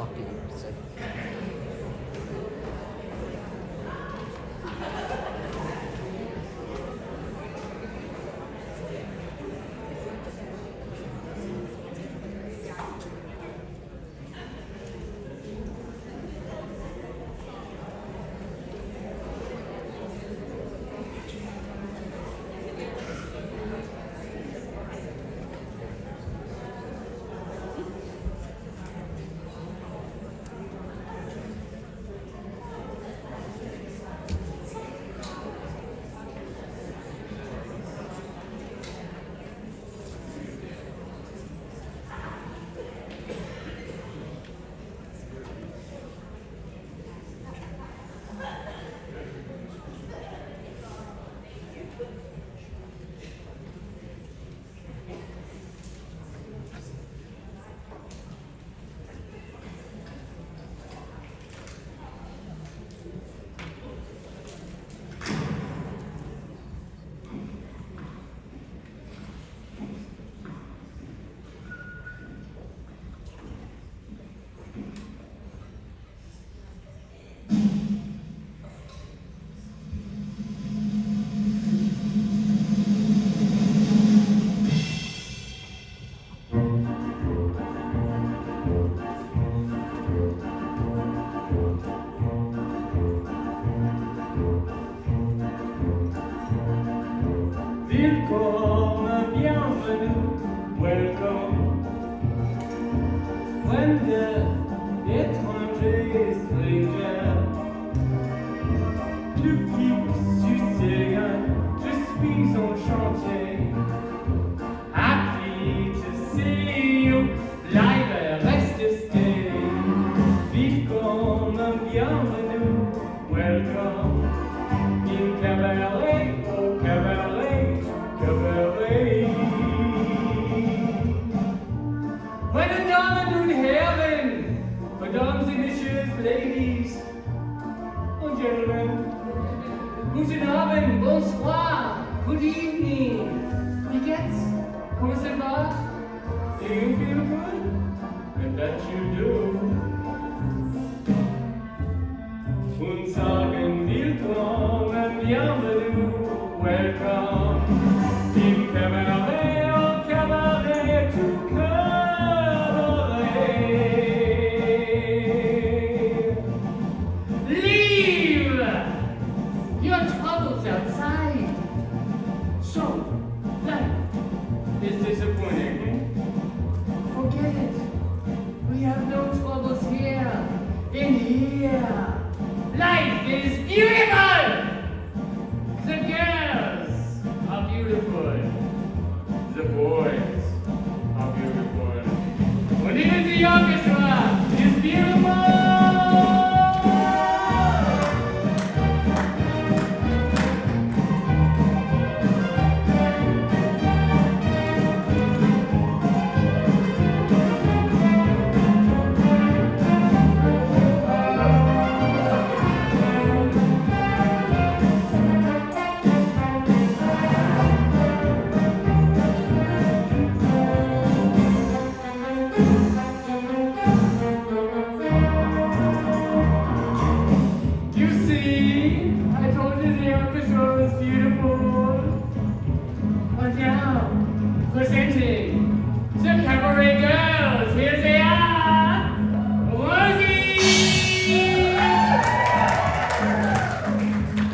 walking. So. Willkommen, bienvenue, welcome. When the étranger stranger, le petit Sicilien, je suis enchanté. Happy to see you, bleibe, reste stay. Willkommen, bienvenue, welcome. In cabaret, oh cabaret, cabaret. Meine Damen und Herren, Mesdames et Messieurs, Ladies und Gentlemen, guten Abend, bonsoir, good evening. Wie geht's? Comment ça va? Do you feel good? I bet you do. Und sagen willkommen, bienvenue, welcome. Im Cabaret, oh Cabaret, to Cabaret. Leave your troubles outside. So, life is disappointing. Forget it. We have no troubles here. In here. Life is beautiful! The girls are beautiful. The boys are beautiful. And even the orchestra is beautiful! Presenting the Cabaret Girls. Here they are, Rosie!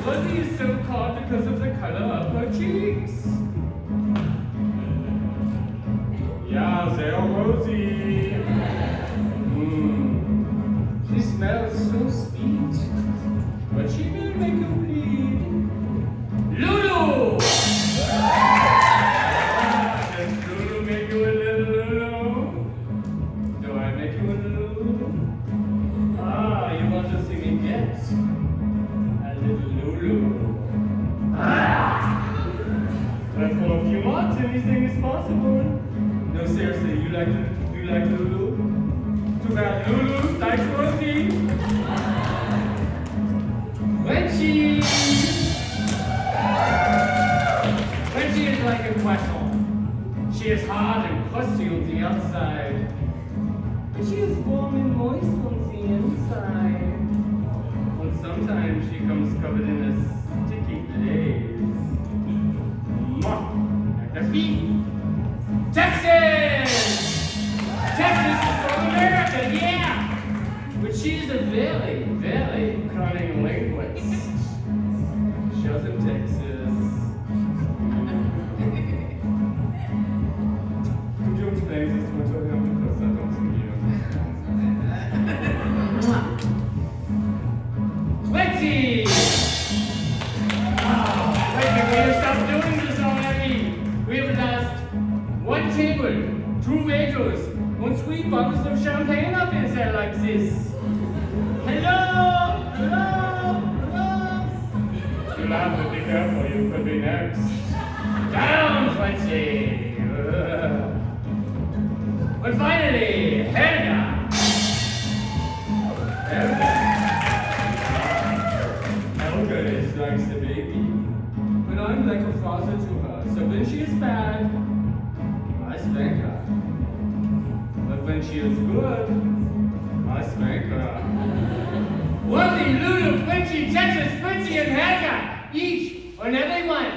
Rosie is so called because of the color of her cheeks. Yeah, they're Rosie. She smells so sweet, but she will make you bleed. Lulu! But for a few months, anything is possible. No, seriously, you like Lulu? Too bad Lulu likes Rosie. When she is like a croissant, she is hard and crusty on the outside, but she is warm and moist on the inside. And sometimes she comes covered in a sticky glaze. Mwah! Like the feet. Texas! Texas is from America, yeah! But she's a very, very cunning linguist. Shows in Texas. Could you explain this one to him? Because I don't see you. Letty! Letty, will you stop doing this already? We have lost one table, 2 waiters, and 3 bottles of champagne up in there like this. Hello! Hello! Hello! You laugh, but be careful, you could be next. Down, Letty! But finally, Helga! Helga is like the baby. But I'm like a father to her, so when she is bad, I spank her. But when she is good, I spank her. Worthy, Lulu, Quincy, Texas, Quincy, and Helga, each and every one,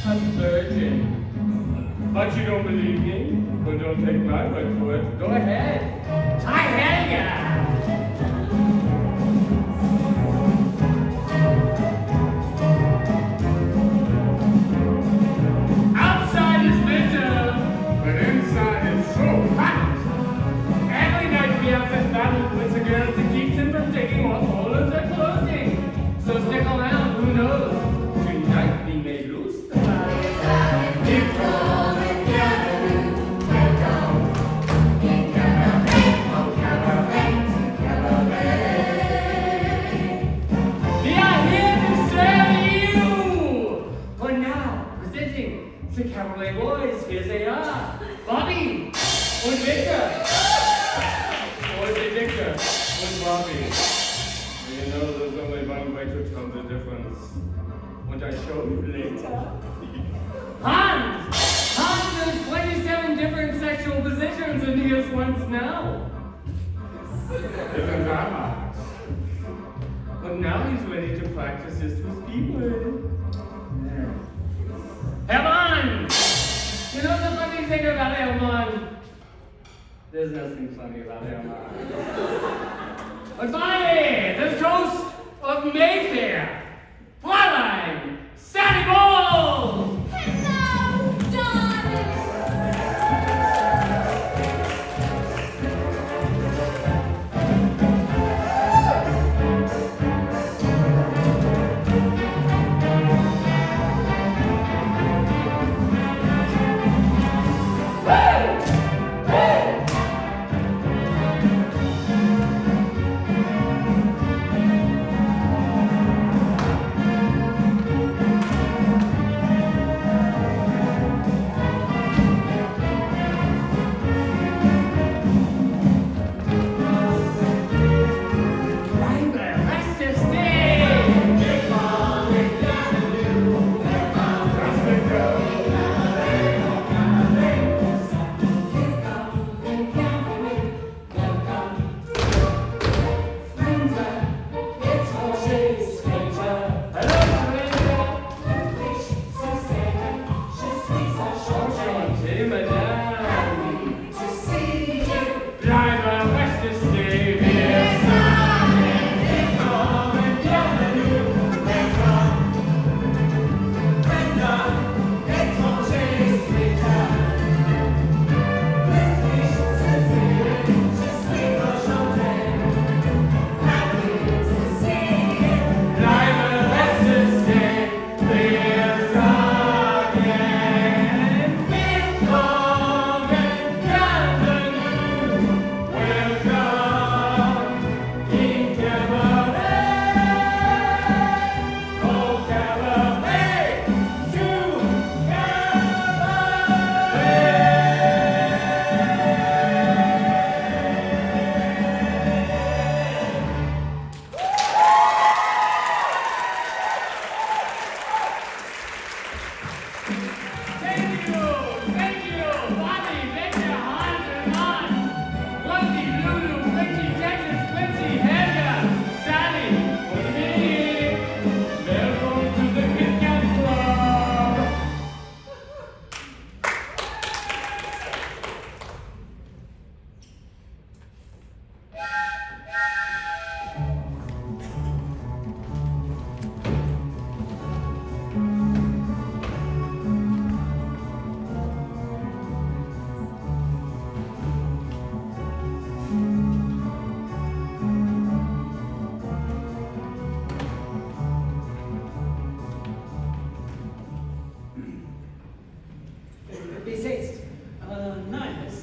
a virgin. But you don't believe me? Well, don't take my word for it. Go ahead. Hi, Helga! Outside is bitter, but inside is so hot. Every night we have this battle with the girls to keep them from taking off all of their clothing. So stick around, who knows? Tonight we may lose the battle. We are here to serve you! For now, presenting the Cabaret Boys, here they are. Bobby and Victor. Or is it Victor and Bobby? You know there's only one way to tell the difference. Won't I show you later? Hans! Hans has 27 different sexual positions and he is once now. Isn't that much? But now he's ready to practice his speedway. Herman! You know the funny thing about Herman? There's nothing funny about Herman. But finally, the toast of Mayfair, Fräulein Sally Bowles! Hello, darling!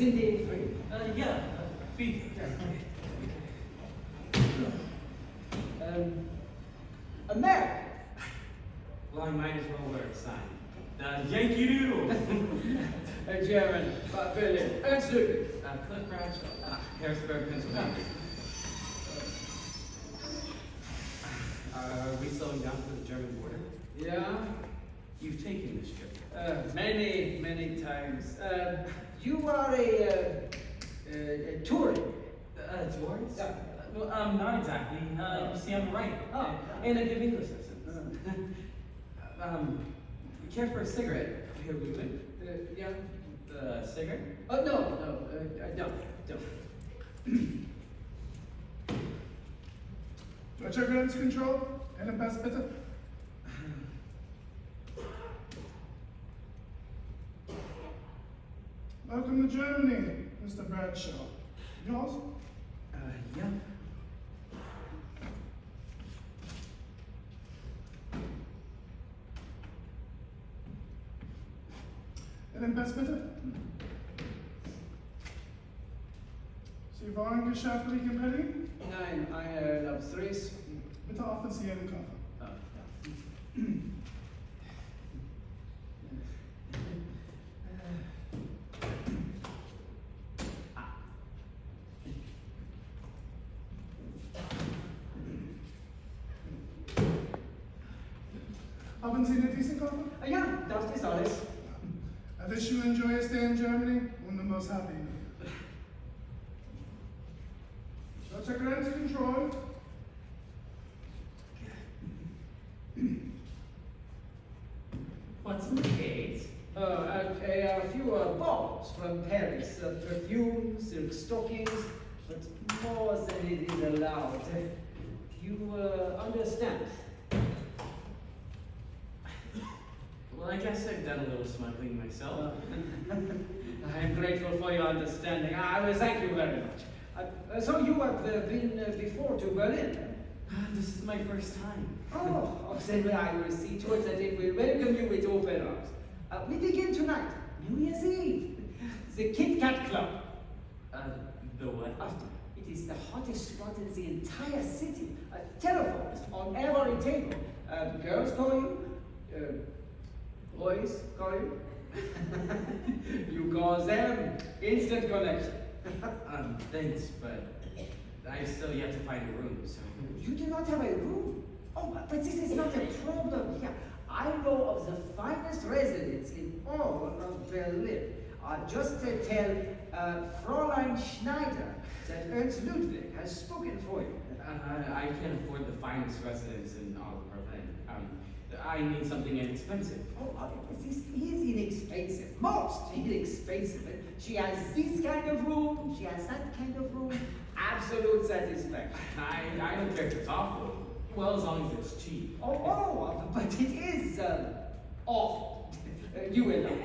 sind die free? Yeah, feet. America. Well, I might as well wear a sign. Yankee Doodle. German, Berlin, Ernst Ludwig. Cliff Bradshaw. Harrisburg, Pennsylvania. Are we slowing down for the German border? Yeah, You've taken this trip. many times. You are a tourist. Tourist? Yeah. Well, not exactly. You see, I'm right. Oh. And I give English lessons. Care for a cigarette? Here we went. Yeah. Cigarette? Oh, no, I don't. Deutscher Grenzkontrolle, einen Pass bitte. Welcome to Germany, Mr. Bradshaw. Yours? Yeah. Einen Pass bitte. Sie waren geschäftlich in Berlin? Nein, eine Labstries. Bitte offiziellen Koffer. Haben Sie einen Visitenkoffer? Ja, das ist alles. I wish you enjoy your stay in Germany and the most happy. Deutscher Grenzkontrolle. What's in the gate? A few bottles from Paris, perfume, silk stockings, but more than it is allowed. You understand? Well, I guess I've done a little smuggling myself. I'm grateful for your understanding. I will thank you very much. So you have been before to Berlin? This is my first time. Oh, then I will see to it that it will welcome you with open arms. We begin tonight, New Year's Eve, the Kit Kat Club. The what? It is the hottest spot in the entire city. Telephones on every table. Girls call you. Boys call you. You call them. Instant connection. Thanks, but I still yet to find a room, so. You do not have a room? Oh, but this is not a problem here. I know of the finest residence in all of Berlin. Just tell Fräulein Schneider that Ernst Ludwig has spoken for you. I can't afford the finest residence in all of Berlin. I need something inexpensive. Oh, this is inexpensive. Most inexpensive. She has this kind of room, she has that kind of room. Absolute satisfaction. I don't care if it's awful. Well, as long as it's cheap. Oh, but it is awful. You will know.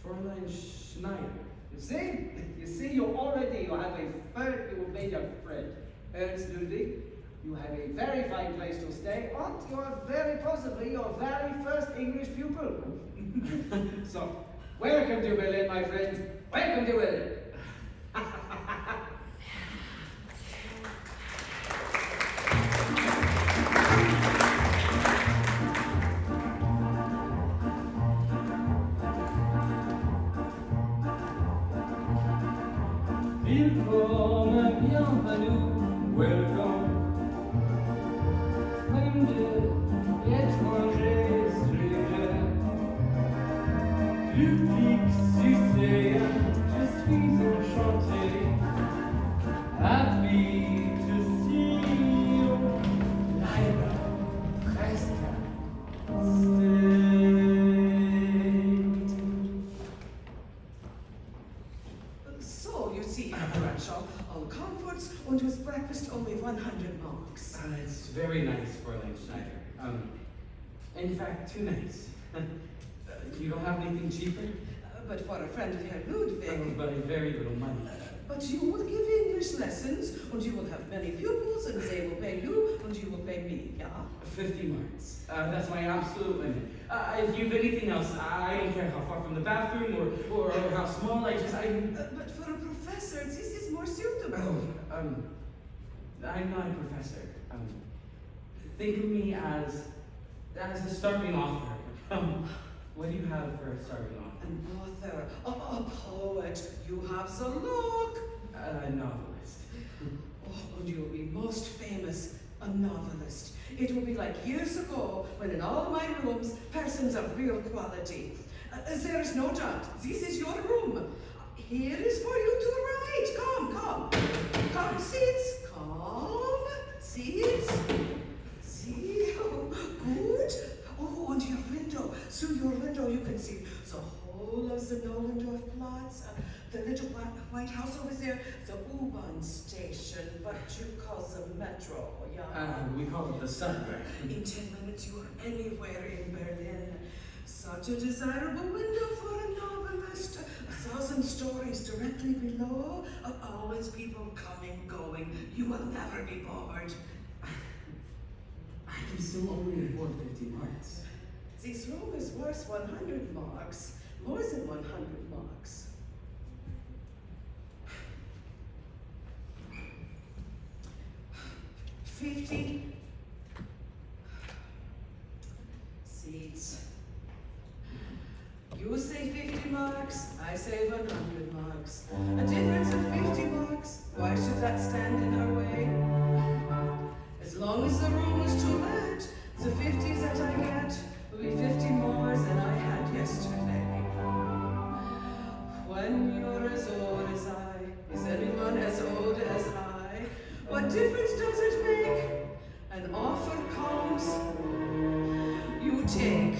Fräulein Schneider. You see, you have made a friend. Ernst Ludwig, you have a very fine place to stay, and you are very possibly your very first English pupil. So, welcome to Berlin, my friend. Welcome to Berlin. Willkommen, bienvenue, welcome. Fremde, étrangers, strangers. Glücklich zu sehen, je suis enchanté. Happy to see you. Leider, Presta, stay. So, you see, Bradshaw, all comforts, and with breakfast only 100 marks. It's very nice, Fräulein Schneider. In fact, too nice. You don't have anything cheaper? But for a friend of Herr Ludwig. But very little money. But you will give English lessons, and you will have many pupils, and they will pay you, and you will pay me, yeah? 50 marks. That's my absolute limit. If you've anything else, I don't care how far from the bathroom or how small, But for a professor, this is more suitable. I'm not a professor. Think of me as a starving author. What do you have for a starving author? An author, a poet. You have the look. A novelist. Oh, and you'll be most famous, a novelist. It will be like years ago when in all my rooms, persons of real quality. There is no doubt, this is your room. Here is for you to write. Come. Come, seats. Come, seats. See, oh, good. Oh, and your window. Through your window you can see the whole of the Nollendorf Platz, the little white house over there, the U-Bahn station, but you call the metro, yeah? We call it the subway. In 10 minutes you are anywhere in Berlin. Such a desirable window for a novelist. 1,000 stories directly below. Always people coming, going. You will never be bored. I can still only afford 50 marks. This room is worth 100 marks. More than 100 marks. $50 seats. You say 50 marks, I say 100 marks. A difference of 50 marks. Why should that stand in our way? As long as the room is to let, the 50s that I get will be 50 more than I had yesterday. When you're as old as I, is anyone as old as I? What difference does it make? An offer comes, you take.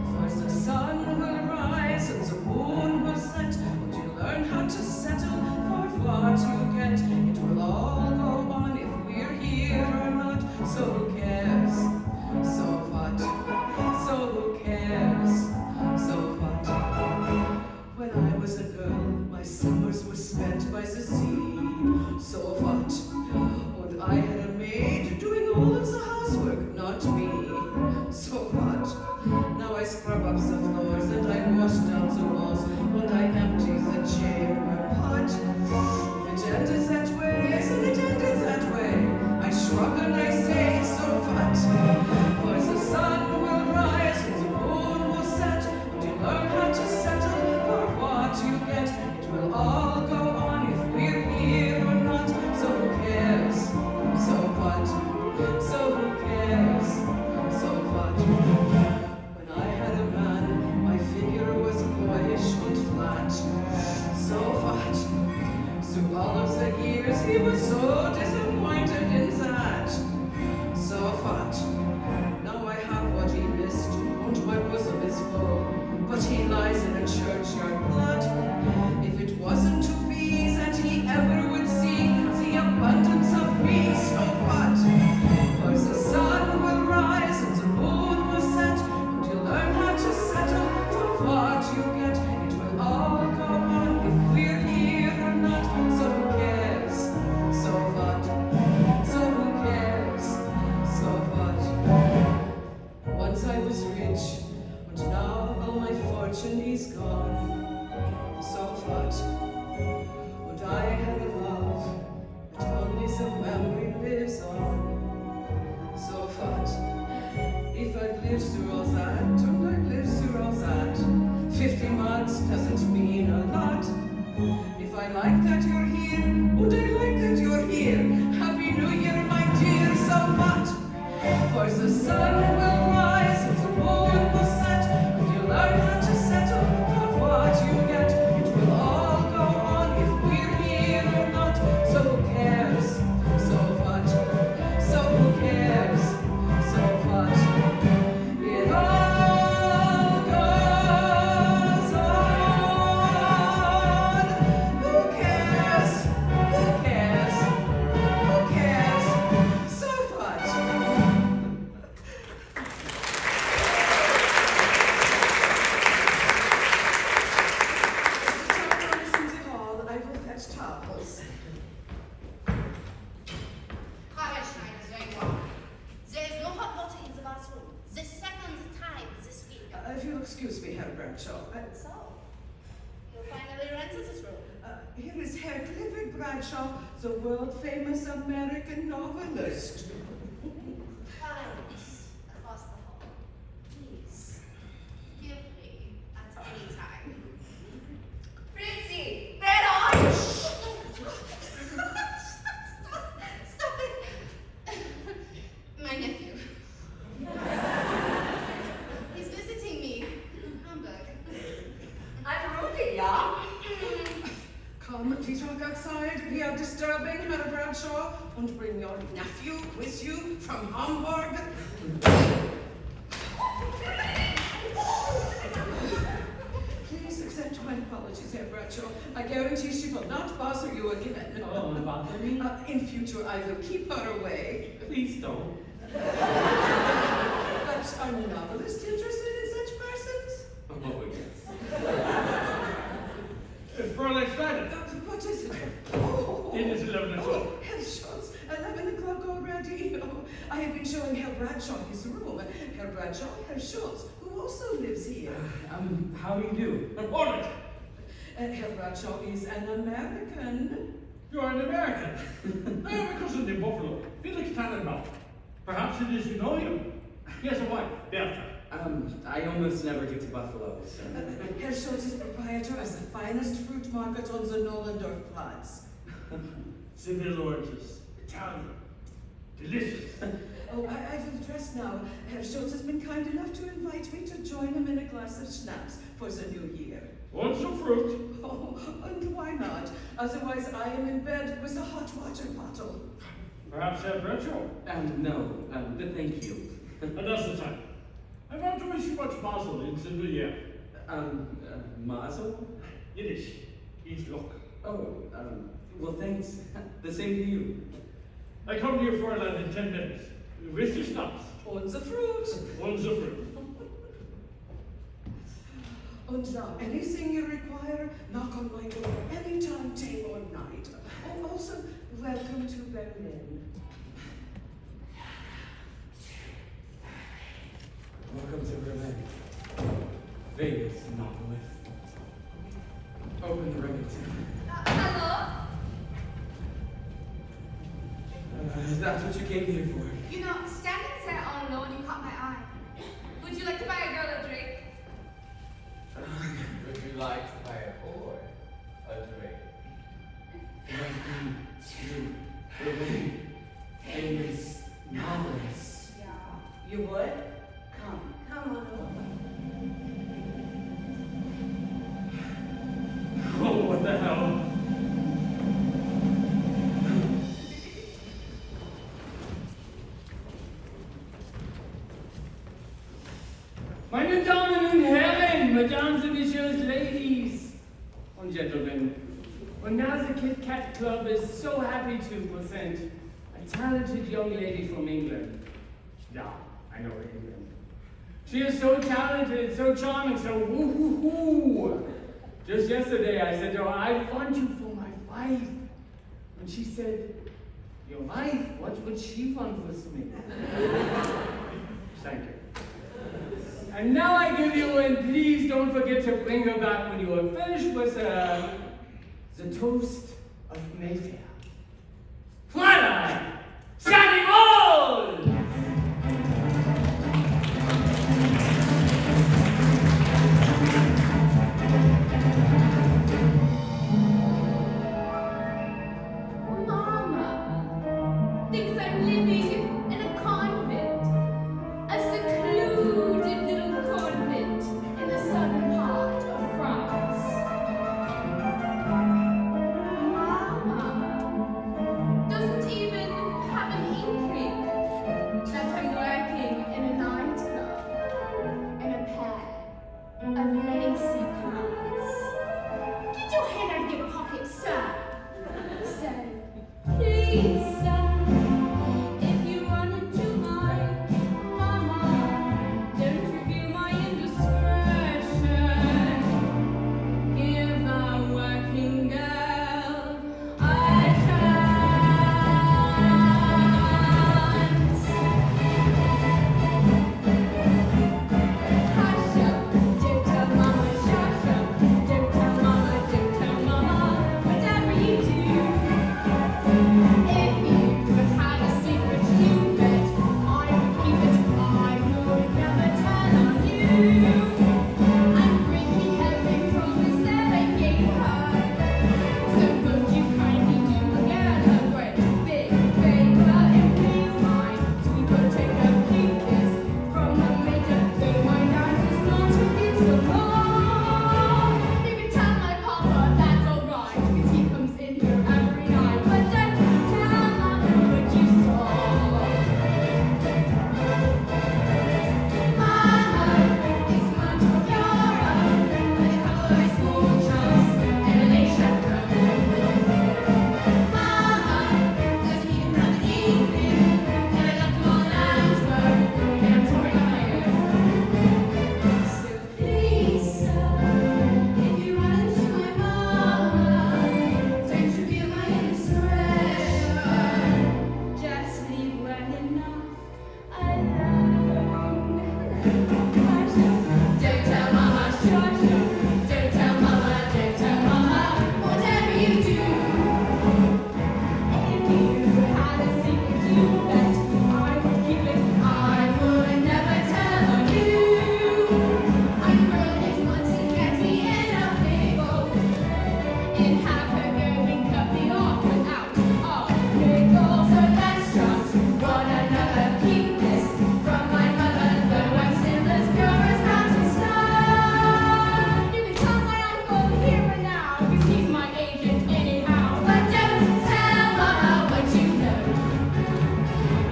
For the sun will rise and the moon will set, and you learn how to settle for what you get. It will all go on if we're here or not, so who cares? So what? So who cares? So what? When I was a girl, my summers were spent by the sea. So what? And I had a maid doing all of the housework, not me. So what? Now I scrub up the floors and I wash down the walls and I empty the chamber pot. If it ended that way, then it ended that way. I shrug and I say, so what? For the sun will rise and the moon will set, and you learn how to settle for what you get. It will all go on if we're here or not, so who cares? So what? So who cares? So what? When I had a man, my figure was boyish and flat. So what? Through all of the years, he was so disappointed in that. So what? Now I have what he missed, and my bosom is full, but he lies in a churchyard blood. If it wasn't to be that he ever would see the abundance of me, so what? For the sun will rise and the moon will set, and you learn how to settle for what you get. It will all go on if we're here or not, so who cares? So what? So who cares? So what? Once I was rich, but now all my fortune is gone. So what? But I had a love, but only the memory lives on. So what? If I'd lived through all that, and I'd lived through all that, 50 months doesn't mean a lot. If I like that you're here, and I like that you're here, Happy New Year, my dear, so what? For the sun will rise and the moon will set, and you learn how to settle for what you get. It will all go on if we're here or not, so who cares? So what? So who cares? So what? It all goes on. Who cares? Who cares? Who cares? So what? Bradshaw. So, you'll finally rent us this room. Here is Herr Clifford Bradshaw, the world-famous American novelist. Finest across the hall. Please, give me at any time. Fritzy, that on! Stop it! My nephew. He's visiting me in Hamburg. I'm Rudy, yeah? Come, please walk outside. We are disturbing Herr Bradshaw, and bring your nephew with you from Hamburg. Please accept my apologies, Herr Bradshaw. I guarantee she will not bother you again. Oh, bother me? In future, I will keep her away. Please don't. But are novelists interested in such persons? Oh, yes. Fräulein Schneider, What is it? Oh, it is 11 o'clock. Oh, Herr Schultz, 11 o'clock already. Oh, I have been showing Herr Bradshaw his room. Herr Bradshaw, Herr Schultz, who also lives here. How do you do? Hold it! Herr Bradshaw is an American. You are an American. I have a cousin in Buffalo, Felix Tannenbaum. Perhaps it is you know him. He has a wife, Bertha. I almost never get to Buffalo, so. Herr Schultz is proprietor of the finest fruit market on the Nollendorf Platz. Seville oranges, Italian, delicious. Oh, I will dress now. Herr Schultz has been kind enough to invite me to join him in a glass of schnapps for the new year. Want some fruit? Oh, and why not? Otherwise, I am in bed with a hot water bottle. Perhaps Herr Bradshaw. No, but thank you. Another time. I want to wish you much mazel in the new year. Mazel? Yiddish, eat luck. Oh, well, thanks. The same to you. I come to your Fräulein in 10 minutes. With your schnapps. Und the fruit. One the fruit. And now, anything you require, knock on my door anytime, day or night. Oh, also, welcome to Berlin. Welcome to Berlin. Vegas, novelist. Open the Remington. Hello? That's what you came here for. You know, standing there all alone, you caught my eye. Would you like to buy a girl a drink? Would you like to buy a boy a drink? Welcome to Berlin. Famous novelist. Yeah. You would? Come on over. Oh, what the hell? Meine Damen und Herren, Mesdames and Messieurs, ladies and gentlemen, well, now the Kit Kat Club is so happy to present a talented young lady from England. Yeah, I know England. She is so talented, so charming, so woo-hoo-hoo. Just yesterday I said to her, I want you for my wife. And she said, your wife? What would she want with me? Thank you. And now I give you, and please don't forget to bring her back when you are finished with the toast of Mayfair. Flat-eye, standing old! Mama thinks I'm living in a convent, a secluded little convent in the southern part of France. Mama doesn't even Don't tell mama, shush. Don't tell mama, whatever you do. If you had a secret you bet I would keep it, I would never tell you. I wrote it once to get me in a pickle, and have her go and cut me off without a pickle. So let's just one another, keep this from my mother, though I'm still as pure as mountain snow. You can tell my uncle here and now, 'cause he's my agent anyhow. But don't tell mama what you know.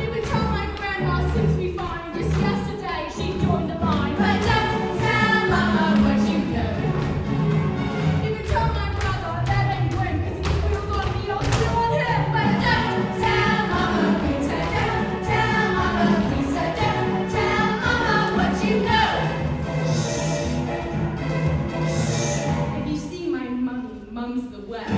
You can tell my grandma suits me fine. Just yesterday she joined the line. But don't tell mama what you know. You can tell my brother that ain't grim, 'cause he squeals on me, I'll steal on him. But don't tell mama, Peter, don't tell mama, Lisa, don't tell mama what you know. If you see my mummy, mum's the word.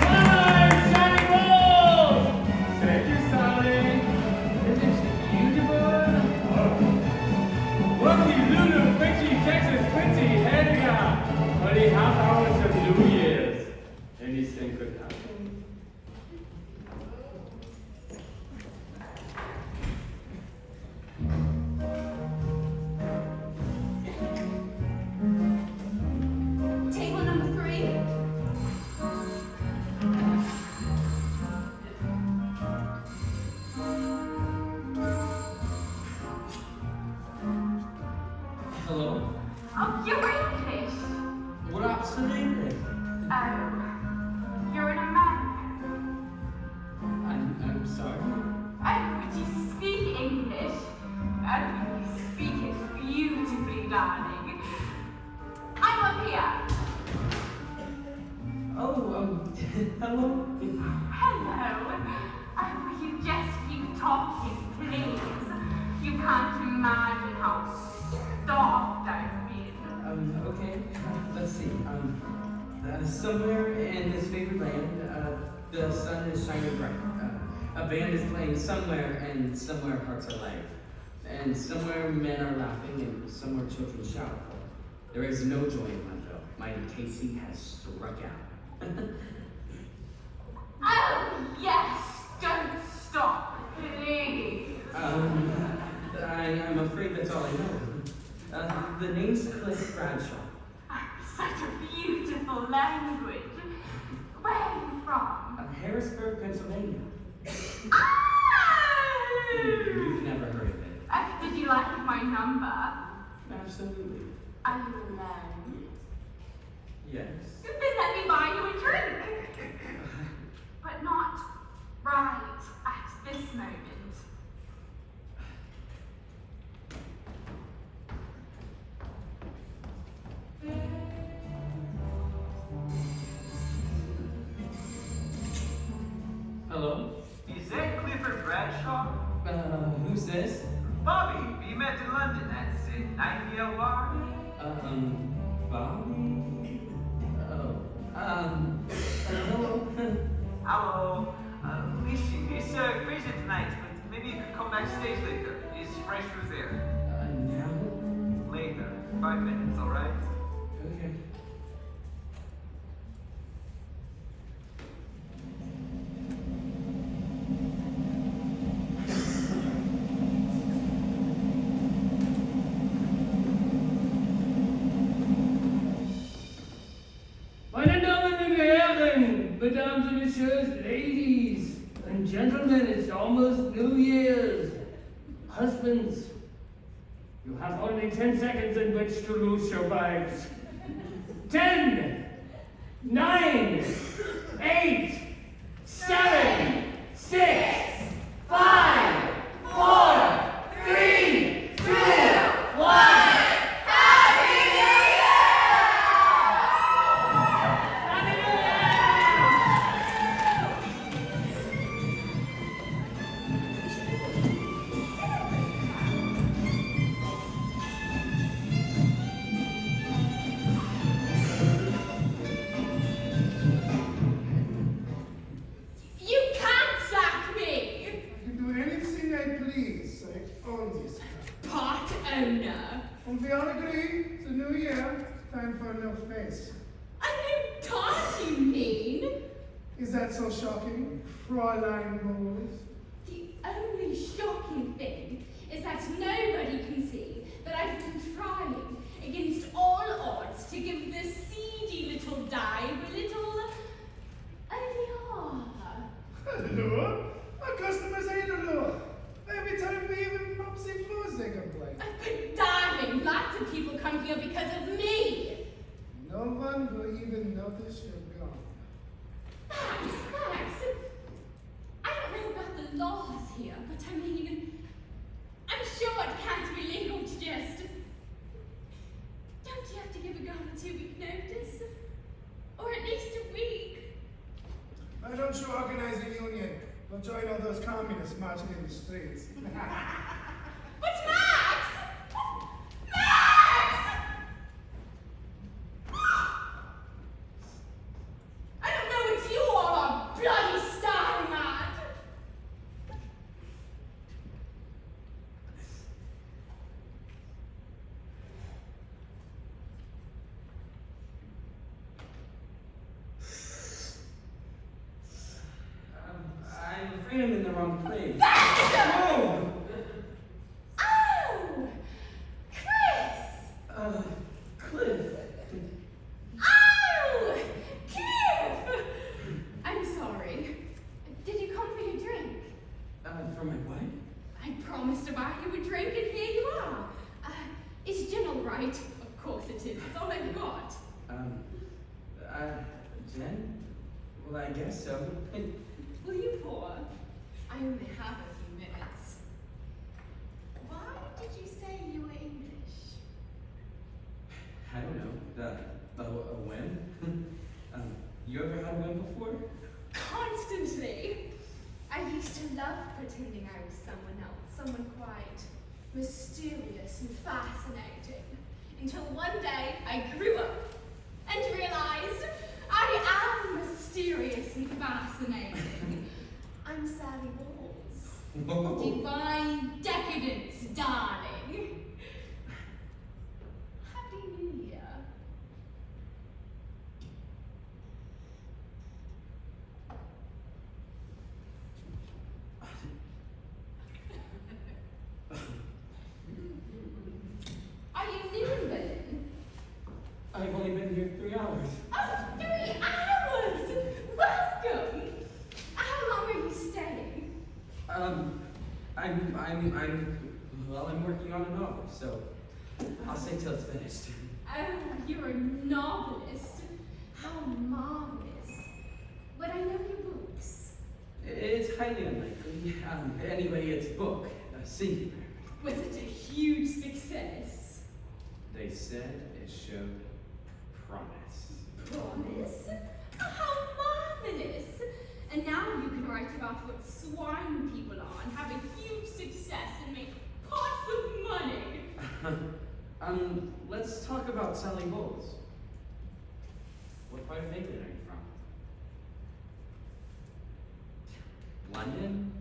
Hi, Shiny Balls! Thank you, Sally. Isn't she beautiful? Oh. Welcome to Lulu, Quincy, Texas, Quincy, Edgar. Only half hours of New Year's. Anything could happen. Table number 3. Hello? Oh, you're English. We're absolutely. Oh, you're an American. I'm sorry. Oh, but you speak English. Oh, you speak it beautifully, darling. I'm up here. Oh, hello? Hello. Oh, you just keep talking, please. You can't imagine how starved I've been. Okay. Let's see. Somewhere in this favorite land, the sun is shining bright. A band is playing somewhere, and somewhere hearts are light. And somewhere men are laughing, and somewhere children shout. There is no joy in Lemville. My Casey has struck out. Oh, yes. Don't stop, please. I'm afraid that's all I know. The name's Cliff Bradshaw. Such a beautiful language. Where are you from? Harrisburg, Pennsylvania. Ah! You've never heard of it. Did you like my number? Absolutely. Are you alone? Yes. Then let me buy you a drink. But not right at this moment. Hello? Is that Clifford Bradshaw? Who's this? Bobby, we met in London at the Nightingale Bar. Bobby? Oh, hello? Hello. Listen, it's crazy tonight, but maybe you could come backstage later. It's fresh fruit there. Now? Later. 5 minutes, alright? Okay. Meine Damen und Herren, Mesdames et Messieurs, ladies and gentlemen, it's almost New Year's. Husbands, you have only 10 seconds in which to lose your wives. 10, 9, 8, 7, 6, 5, 4, 3, 2, 1. face. I know tart you mean. Is that so shocking, Fräulein Bowles? The only shocking thing is that nobody can see that I've been trying against all odds to give this seedy little dive a little allure. Allure? Our customers hate allure. Every time we even Mopsy Floors, they complain. But darling, lots of people come here because of me. No one will even notice you're gone. Max, I don't know about the laws here, but I mean, I'm sure it can't be legal to just... Don't you have to give a girl a 2-week notice? Or at least a week? Why don't you organize a union? We'll join all those communists marching in the streets. But Max! Max! I don't know what you all are bloody starting at. I'm afraid I'm in the wrong place. Baxter! Oh! Oh! Chris! Cliff. Oh! Cliff! I'm sorry. Did you come for your drink? For my wife? I promised to buy you a drink, and here you are. Is gin all right? Of course it is. It's all I've got. Jen? Well, I guess so. Will you pour? I only have a few minutes. Why did you say you were English? I don't know. A whim? You ever had a whim before? Constantly. I used to love pretending I was someone else, someone quite mysterious and fascinating. Until one day I grew up and realized I am mysterious and fascinating. I'm Sally Bowles. Whoa. Divine decadence, darling. Happy New Year. Are you new in Berlin? I've only been here 3 hours. Oh, 3 hours! Welcome! How long are you staying? I'm working on a novel, so I'll stay till it's finished. Oh, you're a novelist. How marvelous. Would I know your books? It's highly unlikely. Anyway, it's book, singular. Was it a huge success? They said it showed promise. Promise? How marvelous! And now you can write about what swine people are and have a huge success and make pots of money. Let's talk about Sally Bowles. What part of England are you from? London?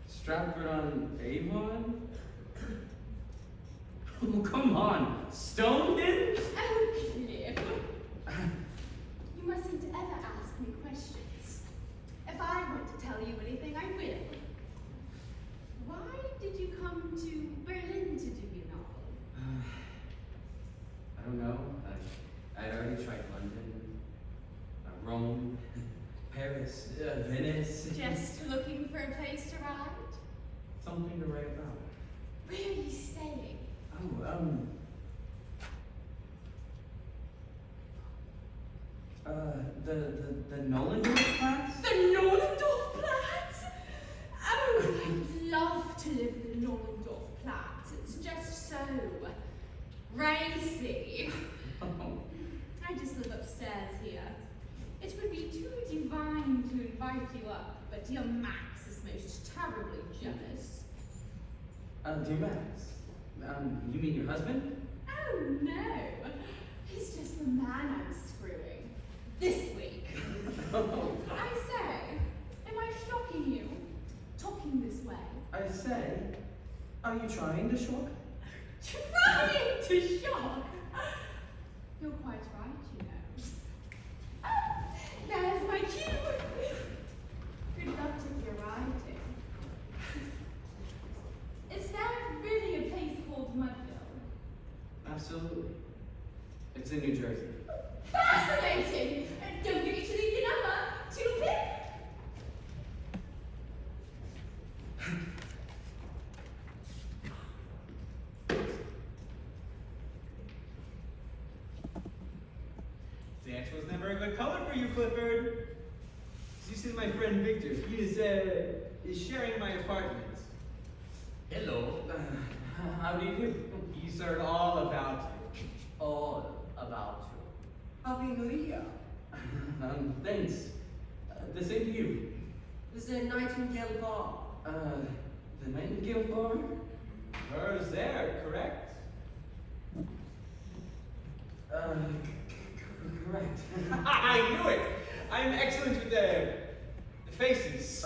Stratford-on-Avon? Oh, come on! Stonehenge? Oh, Cliff. You mustn't ever ask me questions. If I want to tell you anything, I will. Why did you come to Berlin to do your novel? I don't know. I'd already tried London, Rome, Paris, Venice. Just looking for a place to write? Something to write about. Where are you staying? Oh, the Nollendorf class? The Nollendorf Platz? Oh, I'd love to live in the Nollendorf Platz. It's just so racy. I just live upstairs here. It would be too divine to invite you up, but dear Max is most terribly jealous. Dear Max, you mean your husband? Oh no, he's just the man I'm screwing. This week. I say, am I shocking you? Talking this way. I say, are you trying to shock? Trying to shock? right, you know. There's my cue. Good luck with your writing. Is there really a place called Mudville? Absolutely. It's in New Jersey. Fascinating! Don't forget to leave your number. Toodle-pip. Sanch was never a good color for you, Clifford. This is my friend Victor. He is sharing my apartment. Hello. How do you do? He's heard all about you. All about you. Happy New Year. Thanks. The same to you. Is there Nightingale Bar? The Nightingale Bar? Hers there, correct? Correct. I knew it! I'm excellent with the faces.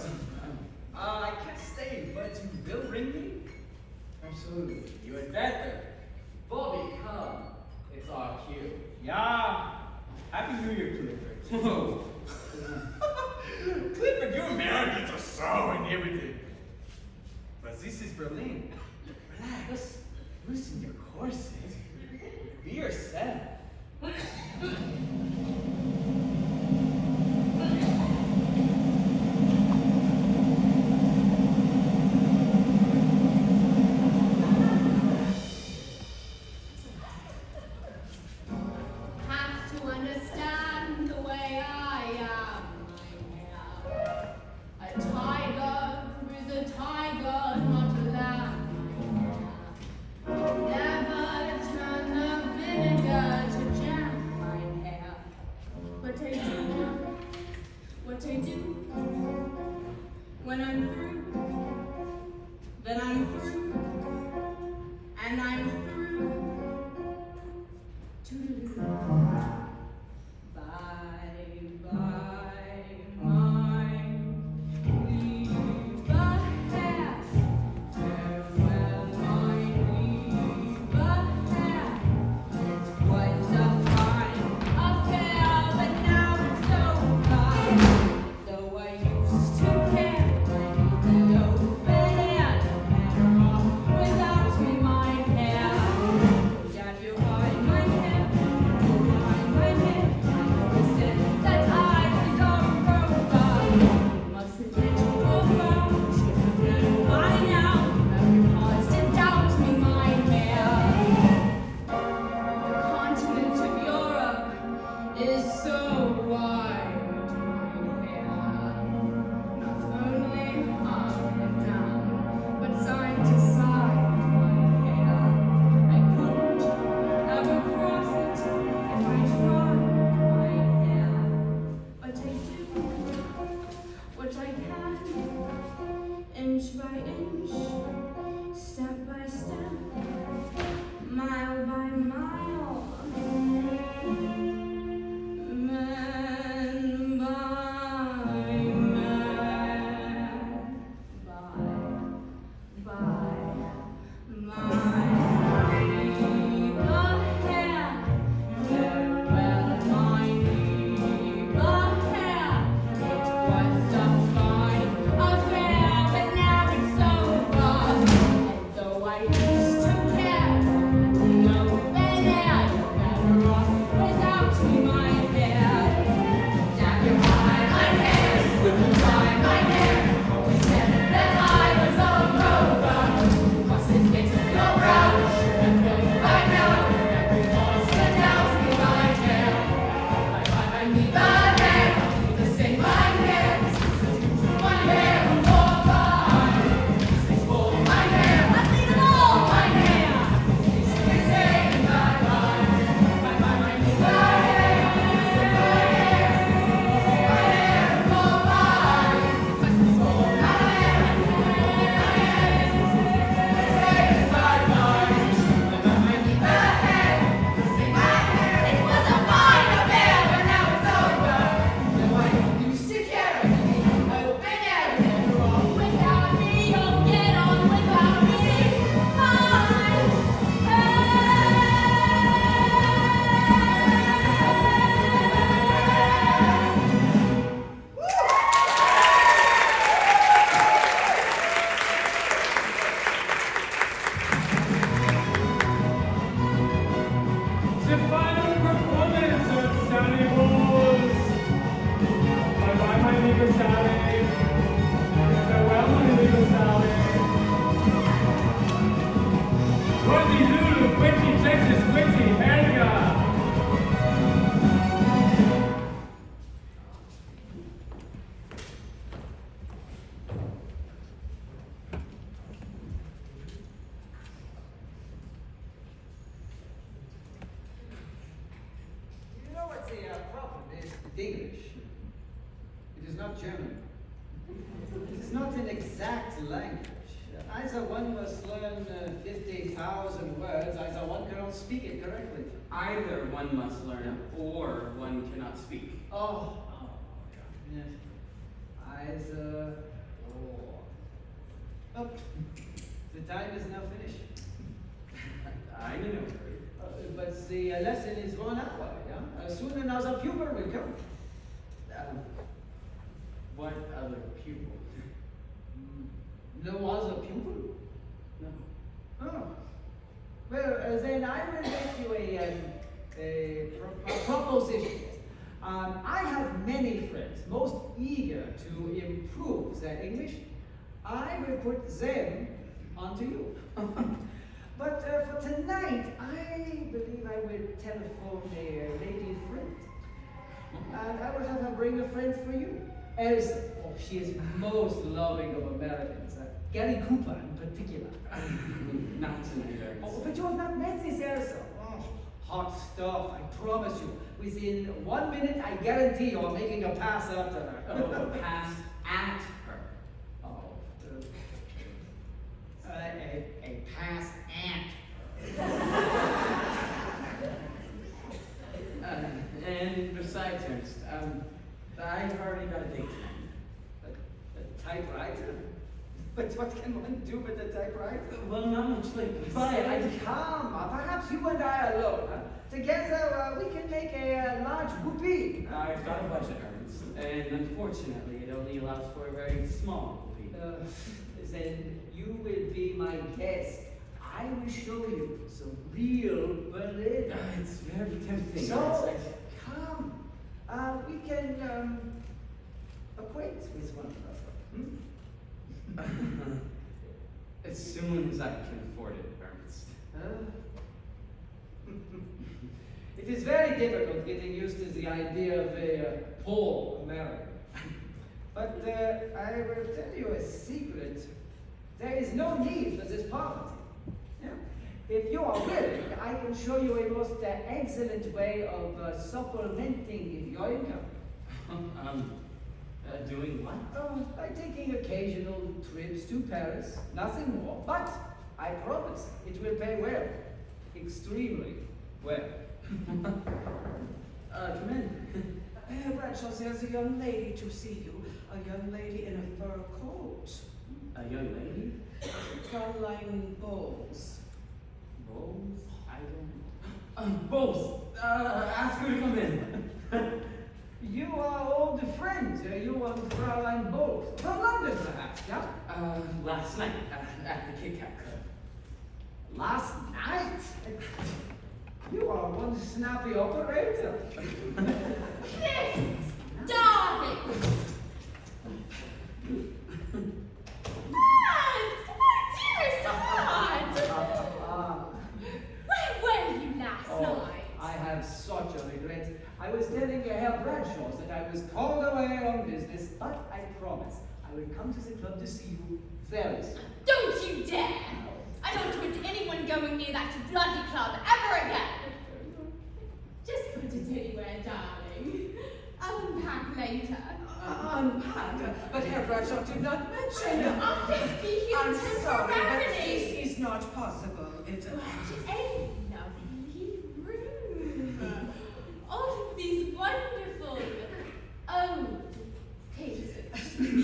I can't stay, but you will ring me? Absolutely. You had better. Bobby, come. It's our cue. Yeah. Happy New Year, Clifford. Whoa. Clifford, you Americans are so inhibited. But this is Berlin. Relax. Loosen your corset. Be yourself. Have to understand the way I am. A tiger is a tiger, not a lamb. Never turn the vinegar to jam my hair. But I do what I do. When I'm through, then I'm through, and I'm through. Toodaloo. Bye. the problem is English. It is not German. It is not an exact language. Either one must learn 50,000 words, either one cannot speak it correctly. Either one must learn or one cannot speak. Oh, yes. Either or. Oh, the time is now finished. I'm in no hurry. But the lesson is 1 hour, yeah? Soon another pupil will come. What other pupil? No other pupil? No. Oh. Well, then I will make you a proposition. I have many friends most eager to improve their English. I will put them onto you. But for tonight, I believe I will telephone a lady friend. And I will have her bring a friend for you. Elsa, oh, she is most loving of Americans. Gary Cooper in particular. Not tonight, Ernest. Oh, but you have not met this Elsa. Oh, hot stuff, I promise you. Within 1 minute, I guarantee you are making a pass after her. Oh, pass at her. Oh, a pass And besides, Ernest, I've already got a date tonight. a typewriter? But what can one do with a typewriter? Well, not much later. But come, perhaps you and I alone, huh? Together we can make a large whoopee. I've got a budget, Ernest, and unfortunately, it only allows for a very small fee. Then you will be my guest. I will show you some real Berlin. It's very tempting. So, Ernest. come, we can acquaint with one another. As soon as I can afford it, Ernest. It is very difficult getting used to the idea of a poor American. But I will tell you a secret. There is no need for this poverty. Yeah? If you are willing, I can show you a most excellent way of supplementing your income. Doing what? By taking occasional trips to Paris, nothing more. But I promise it will pay well, extremely well. Come in. Herr Bradshaw, there's a young lady to see you. A young lady in a fur coat. A young lady? Caroline Bowles. Bowles? I don't. Bowles! Ask her to come in. You are old friends, you and Fraulein Bowles. From London, perhaps, yeah? Last night at the Kit Kat Club. Last night? You are one snappy operator. Yes, darling. Max, my dearest heart. Where were you last night? I have such a regret. I was telling Herr Bradshaw that I was called away on business, but I promise I will come to the club to see you very soon. Don't you dare! I don't want anyone going near that bloody club ever again. Just put it anywhere, darling. I'll unpack later. Unpack? But Herr Bradshaw did not mention. I'll just be here I'm until sorry, but Ferrari. this is not possible. It, What a lovely room. All of these wonderful old tastes.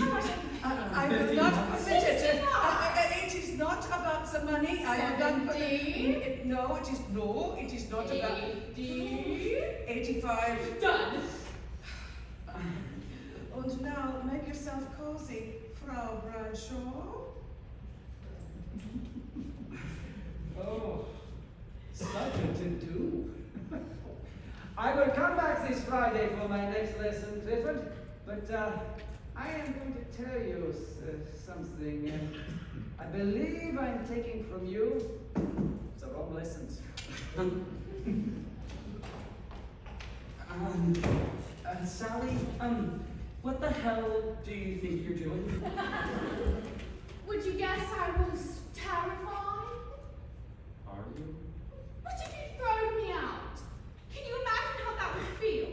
How much I will not permit it. It is not about the money. I will not put it. No, it is not about 85. Done. And now make yourself cozy, Frau Bradshaw. Oh, such a to-do. I will come back this Friday for my next lesson, Clifford, but I am going to tell you something. I believe I'm taking from you the wrong lessons. Sally, what the hell do you think you're doing? Would you guess I was terrified? Are you? What if you thrown me out? Can you imagine how that would feel?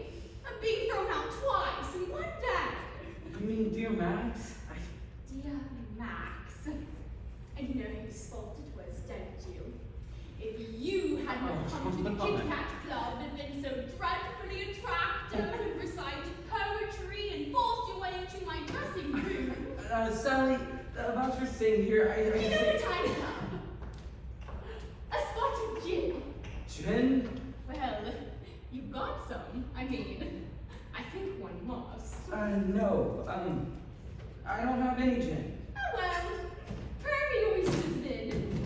staying here. You know what I have? A spot of gin. Gin? Well, you got some. I mean, I think one must. No. I don't have any gin. Oh well, prairie oysters then.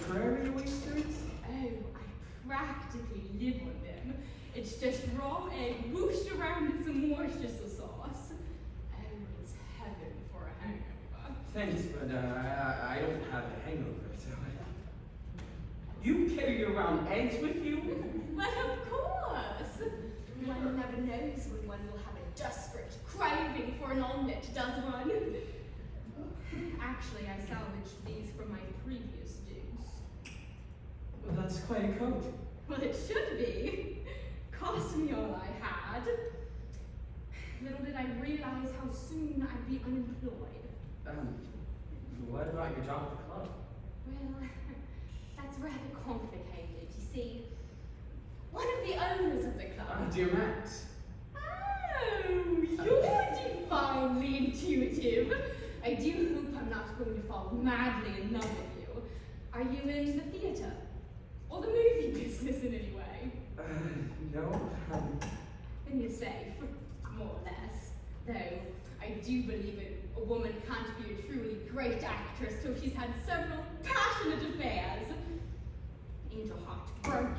Prairie oysters? Oh, I practically live on them. It's just raw egg whooshed around in some Worcestershire sauce. Oh, it's heaven for a hangover. Thanks, but I don't have a hangover, so. You carry around eggs with you? Well, of course. One never knows when one will have a desperate craving for an omelette, does one? Actually, I salvaged these from my previous dues. Well, that's quite a coat. Well, it should be. Cost me all I had. Little did I realize how soon I'd be unemployed. What about your job at the club? Well, that's rather complicated. You see, one of the owners of the club. Dear Max. Oh, you're divinely intuitive. I do hope I'm not going to fall madly in love with you. Are you in the theater? Or the movie business in any way? No. Then you're safe, more or less. Though, I do believe a woman can't be a truly great actress till she's had several passionate affairs. Ain't your heart broken?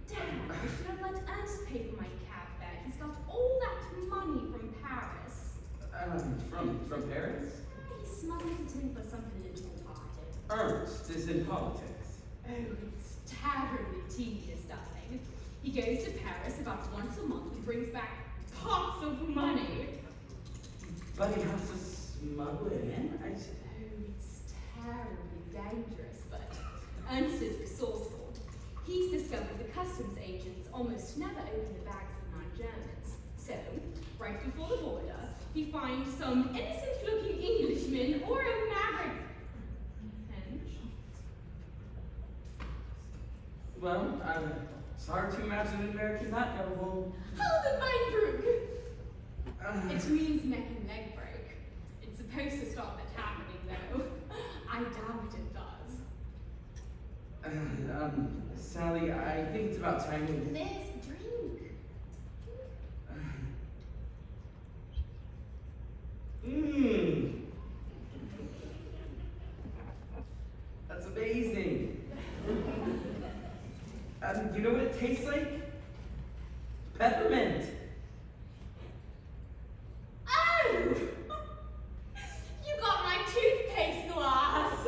Damn, I should have let Ernst pay for my cab fare. He's got all that money from Paris. From Paris? He smuggles it in for some political party. Ernst is in politics. Oh, it's terribly tedious, darling. He goes to Paris about once a month and brings back pots of money. But he has to smuggle it in? Oh, it's terribly dangerous, but Ernst is resourceful. He's discovered the customs agents almost never open the bags of non-Germans. So, right before the border, he finds some innocent-looking Englishman or a maverick. And Well, it's hard to imagine an American not knowable. how's it Beinbrook? It means neck and leg break. It's supposed to stop that happening, though. I doubt it does. Sally, I think it's about time we... There's a drink. Mmm. That's amazing. You know what it tastes like? Peppermint. Oh! You got my toothpaste glass.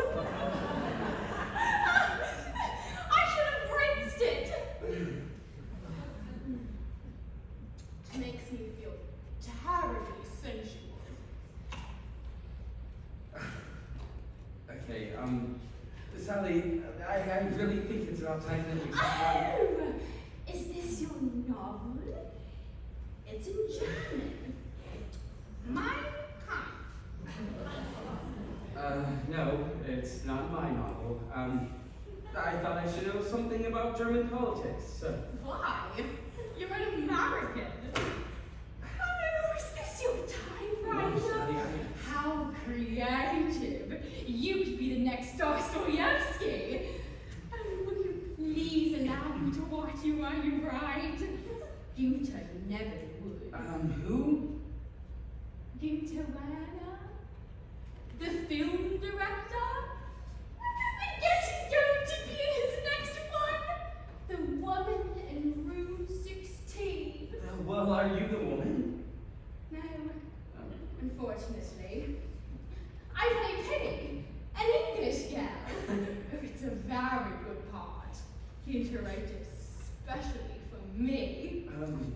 I should have rinsed it. It makes me feel terribly sensual. Okay, Sally, I really think it's about time that we... Oh! Is this your novel? It's in German. Mein Kampf. No, it's not my novel. I thought I should know something about German politics. Why? You're an American. Oh, is this your typewriter? Sally, How creative. You could be the next Dostoevsky. Oh, will you please allow me to watch you while you write? Günther never would. Who? Günther Werner? The film director? I guess he's going to be in his next one. The woman in room 16. Well, are you the woman? No, unfortunately. I play Penny, an English girl. It's a very good part. Günther wrote it especially for me.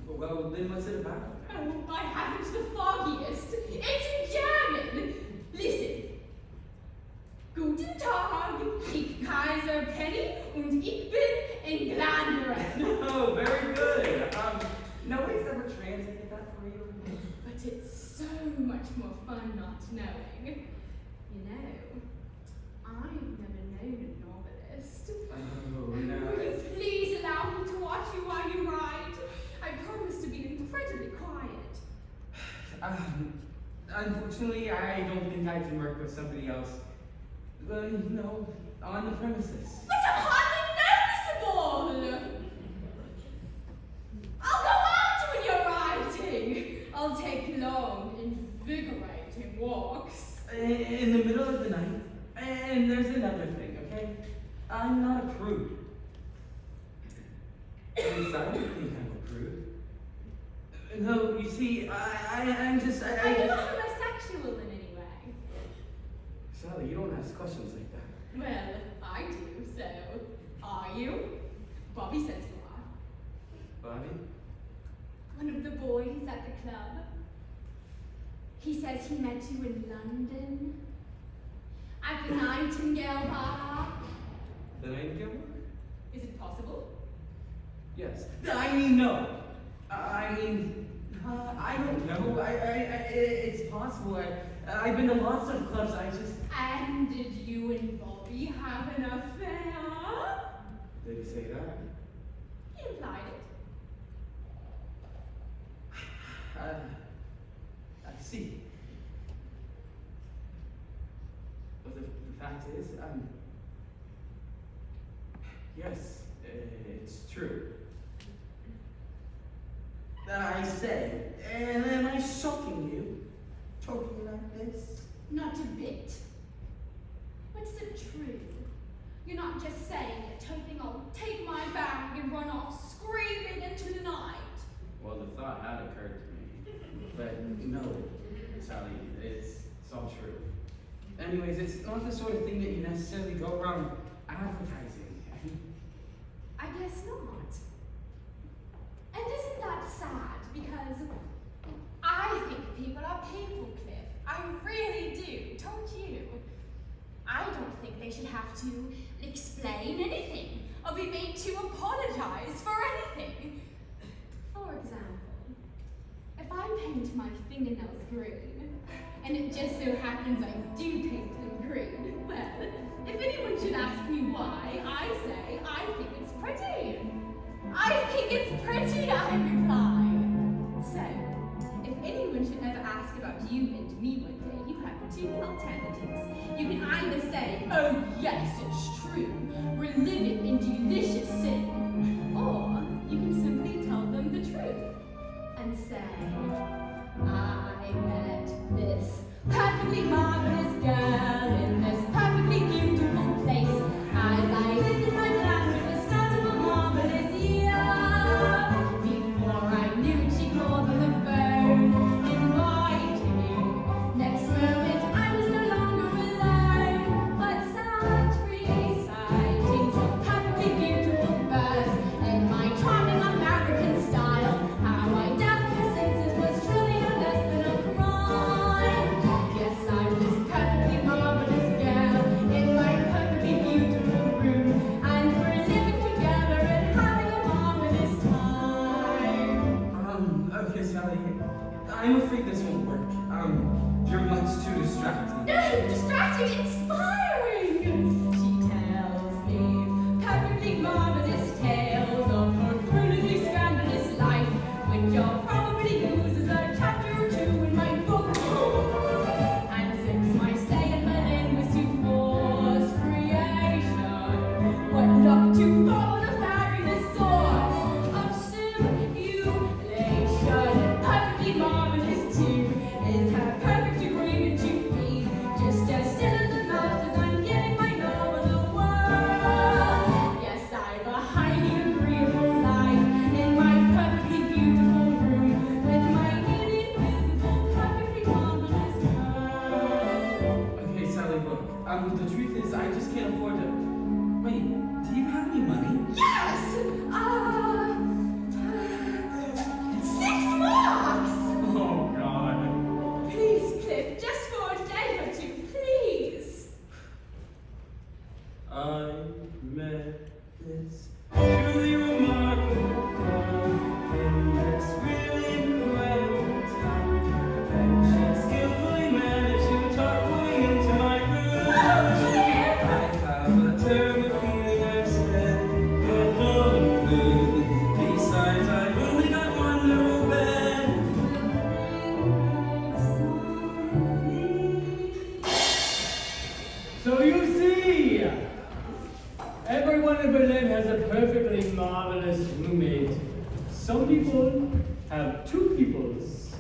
Well, then what's it about? Oh, I haven't the foggiest. It's in German. Listen. Guten Tag, ich Kaiser Penny und ich bin Engländerin. Oh, very good. Nobody's ever translated that for you? But it's so much more fun not knowing. You know, I've never known a novelist. Oh, Will no. you please allow me to watch you while you write? I promise to be incredibly quiet. unfortunately, I don't think I can work with somebody else. On the premises. But you're hardly noticeable! I'll go out when you're riding. I'll take long, invigorating walks. In the middle of the night. And there's another thing, okay? I'm not a prude. At least I don't think I'm a prude. No, you see, I'm just. Are you homosexual in any way? Sally, you don't ask questions like that. Well, I do, so are you? Bobby says you are. Bobby? One of the boys at the club. He says he met you in London. At the Nightingale Bar. The Nightingale Bar? Is it possible? Yes. I mean, no. I don't know. It's possible. I've been to lots of clubs. And did you and Bobby have an affair? Did he say that? He implied it. I see. But the fact is, yes, it's true. I say, and am I shocking you? Talking like this? Not a bit. But is it true? You're not just saying it, hoping I'll take my bag and run off screaming into the night. Well, the thought had occurred to me. But no, Sally, it's all true. Anyways, it's not the sort of thing that you necessarily go around advertising. I guess not. And isn't that sad? Because I think people are people, Cliff. I really do, don't you? I don't think they should have to explain anything or be made to apologize for anything. For example, if I paint my fingernails green, and it just so happens I do paint them green, well, if anyone should ask me why, I say I think it's pretty. I think it's pretty, I reply. So, if anyone should ever ask about you and me one day, you have two alternatives. You can either say, oh yes, it's true, we're living in delicious sin, or you can simply tell them the truth and say, I met this perfectly marvelous girl in this perfectly beautiful place as I lived in my glass with a start of a marvelous year. Before I knew it, she called on the phone, inviting me. Next moment, I was no longer alone, but sat reciting some perfectly beautiful verse in my charming American style. How I dazzled her senses was truly no less than a crime. Yes, I'm this perfectly marvelous girl in my perfectly beautiful room, and we're living together and having a marvelous time. Okay, Sally, I'm afraid this won't work. You're much too distracting. No, distracting, inspiring! She tells me perfectly marvelous tales of her thrillingly scandalous life, which you'll probably use as a chapter or two in my book. And since my stay in Berlin was to force creation, what luck to follow the fabulous source of stimulation. Perfectly marvelous too is her perfect agreement to be just as still as a mouse as Some people have two peoples.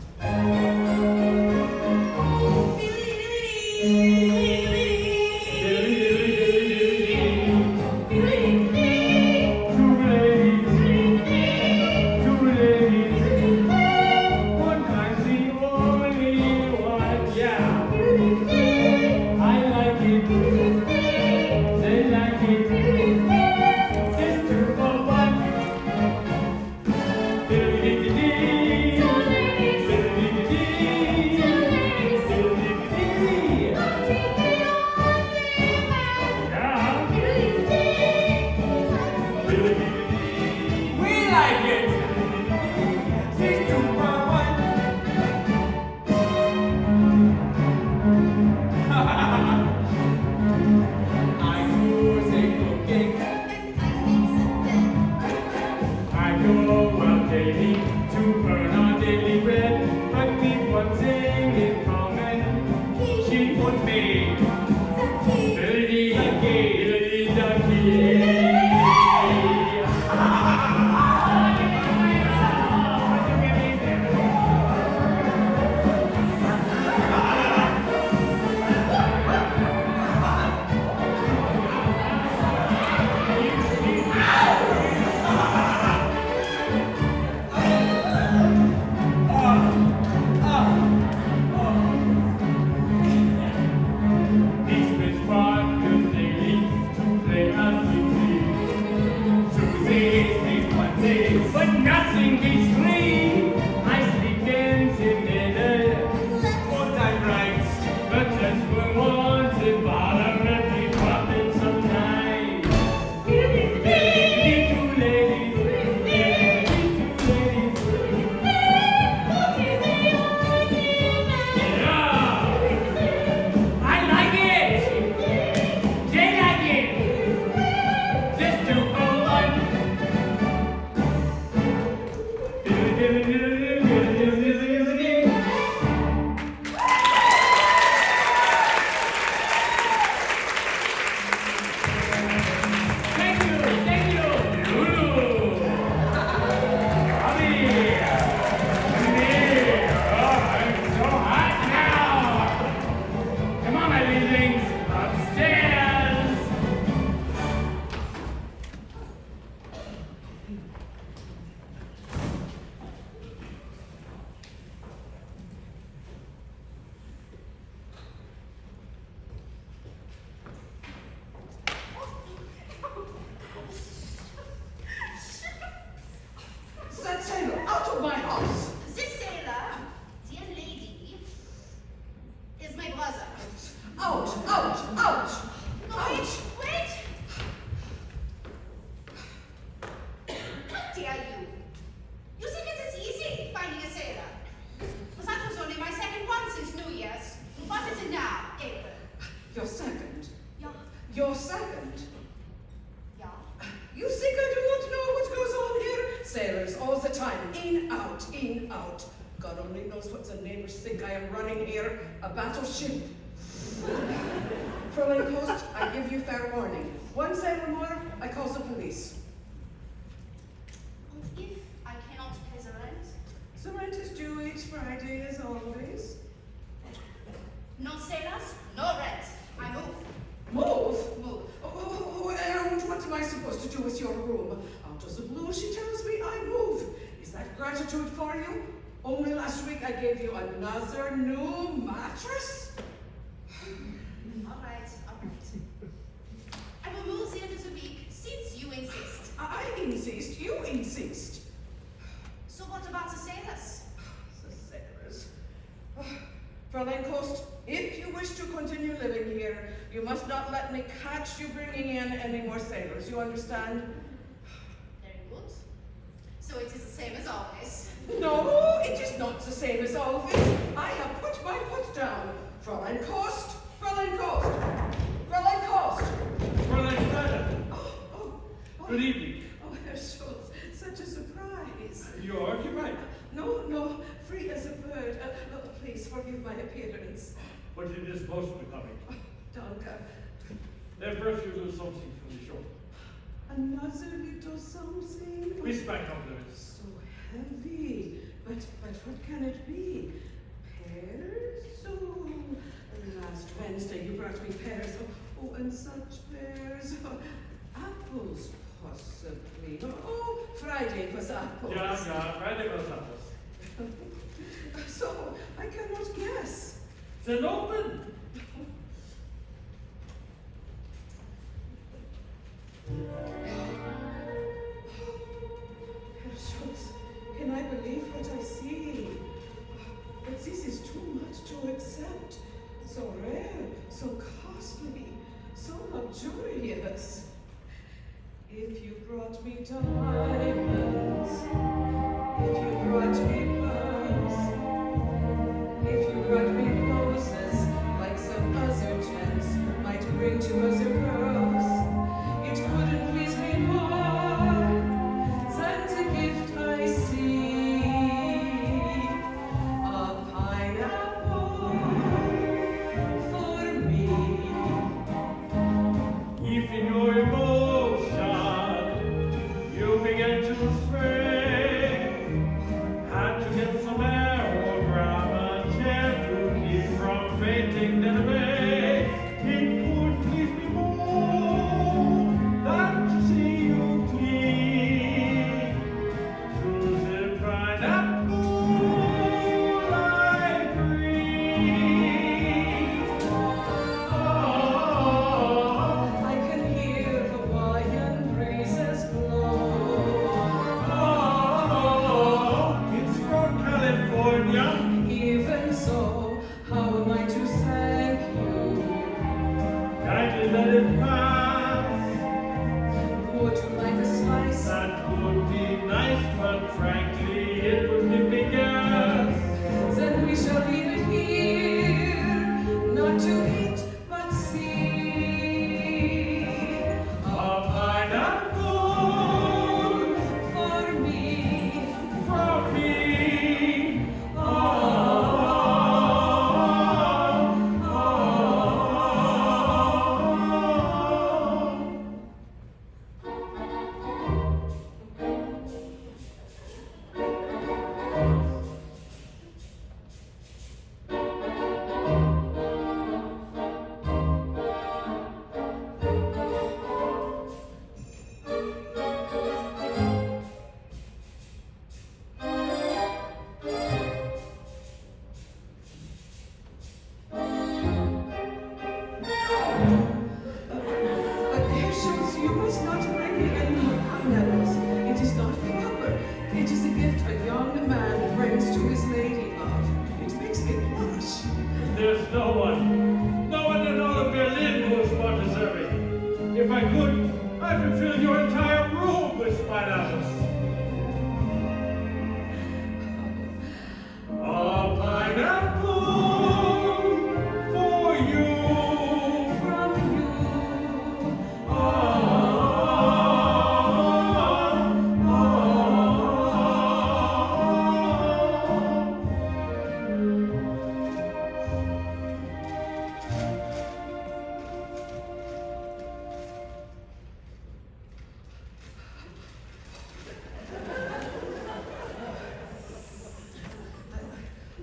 That sailor, out of my house! This sailor, dear lady, is my brother. Out, out, out! No, wait! How dare you? You think it is easy finding a sailor? But that was only my second one since New Year's. What is it now, April? Your second. Yeah, Your second. yeah. You think I do not know what goes on here? Sailors all the time, in, out, in, out. God only knows what the neighbors think I am running here, a battleship. Fräulein Coast, I give you fair warning. One sailor more, I call the police. And if I cannot pay the rent, The rent is due each Friday as always. no sailors, no rent. I move. Move? Move. And what am I supposed to do with your room? Out of the blue, she tells me I move. Is that gratitude for you? Only last week I gave you another new mattress? All right, all right. I will move the end of the week since you insist. I insist, you insist. So what about the sailors? The sailors. Fräulein Coast, if you wish to continue living here, you must not let me catch you bringing in any more sailors. You understand? Very good. So it is the same as always. No, it is not the same as always. I have put my foot down. Fräulein Coast, Fräulein Coast, Fräulein Coast. Fräulein Schneider, Oh, good evening. Oh, Herr Schultz, such a surprise. You're occupied. No, free as a bird. Please forgive my appearance. But it is most becoming. Danke. Then first you do something for the show. Another little something. Whisper compliments. So those apples. Ja, ready was apples. So, I cannot guess. Then open. Herr Schultz, can I believe what I see? But this is too much to accept. So rare, so costly, so luxurious. If you brought me diamonds, if you brought me pearls, if you brought me roses, like some other gents might bring to other girls, it couldn't please me more than the gift I see, a pineapple for me. If in your emotion you begin to stray, had to get some air or grab a chair to keep from fainting dead away. It could please me more than to see you cling to the pineapple I breathe. Oh, I can hear Hawaiian breezes blow. oh, it's from California. Even so, how am I to thank you? Kindly let it pass. Would you like a slice? That would be nice, but frankly, it would give me gas. Then we shall leave it here, not to eat but see. A pineapple For me, from me. but Herr Schultz, you must not bring me any more pineapples. It is not proper. It is a gift a young man brings to his lady love. It makes me blush. There's no one in all of Berlin who is more deserving. If I could, I could fill your entire room with pineapples. A pineapple for you. From you,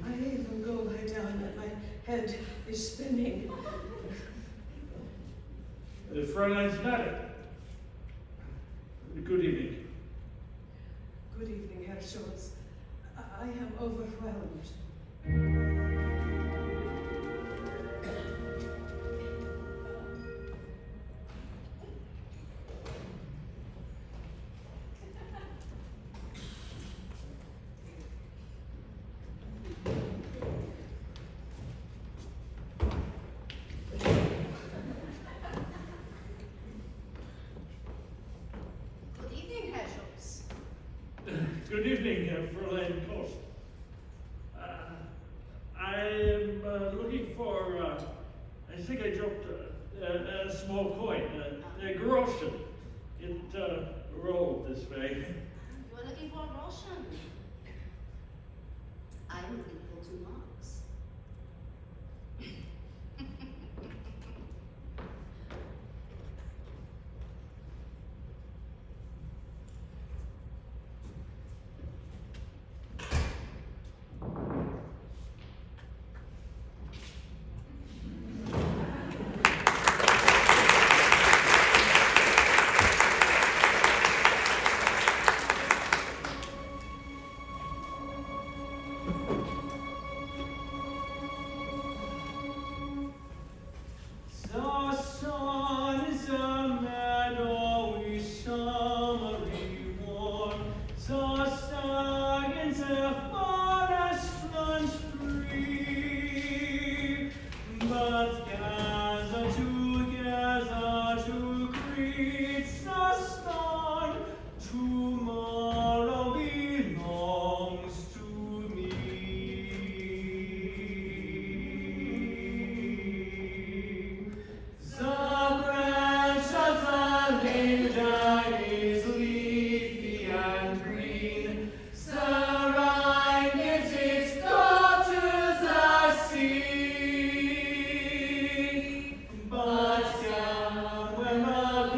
I even go lie down and my head is spinning. Fräulein Schneider. Good evening. Good evening, Herr Schultz. I am overwhelmed. Good evening, Herr Schultz. Good evening, Fräulein Kost. I am looking for, I think I dropped a small coin, a groschen. It rolled this way. You're looking for a Russian. I'm looking for 2 marks. the forest runs free, but gather together to greet the storm. Tomorrow belongs to me. The branch of the linden is leafy and green. The Rhine gives its daughters the sea. But somewhere a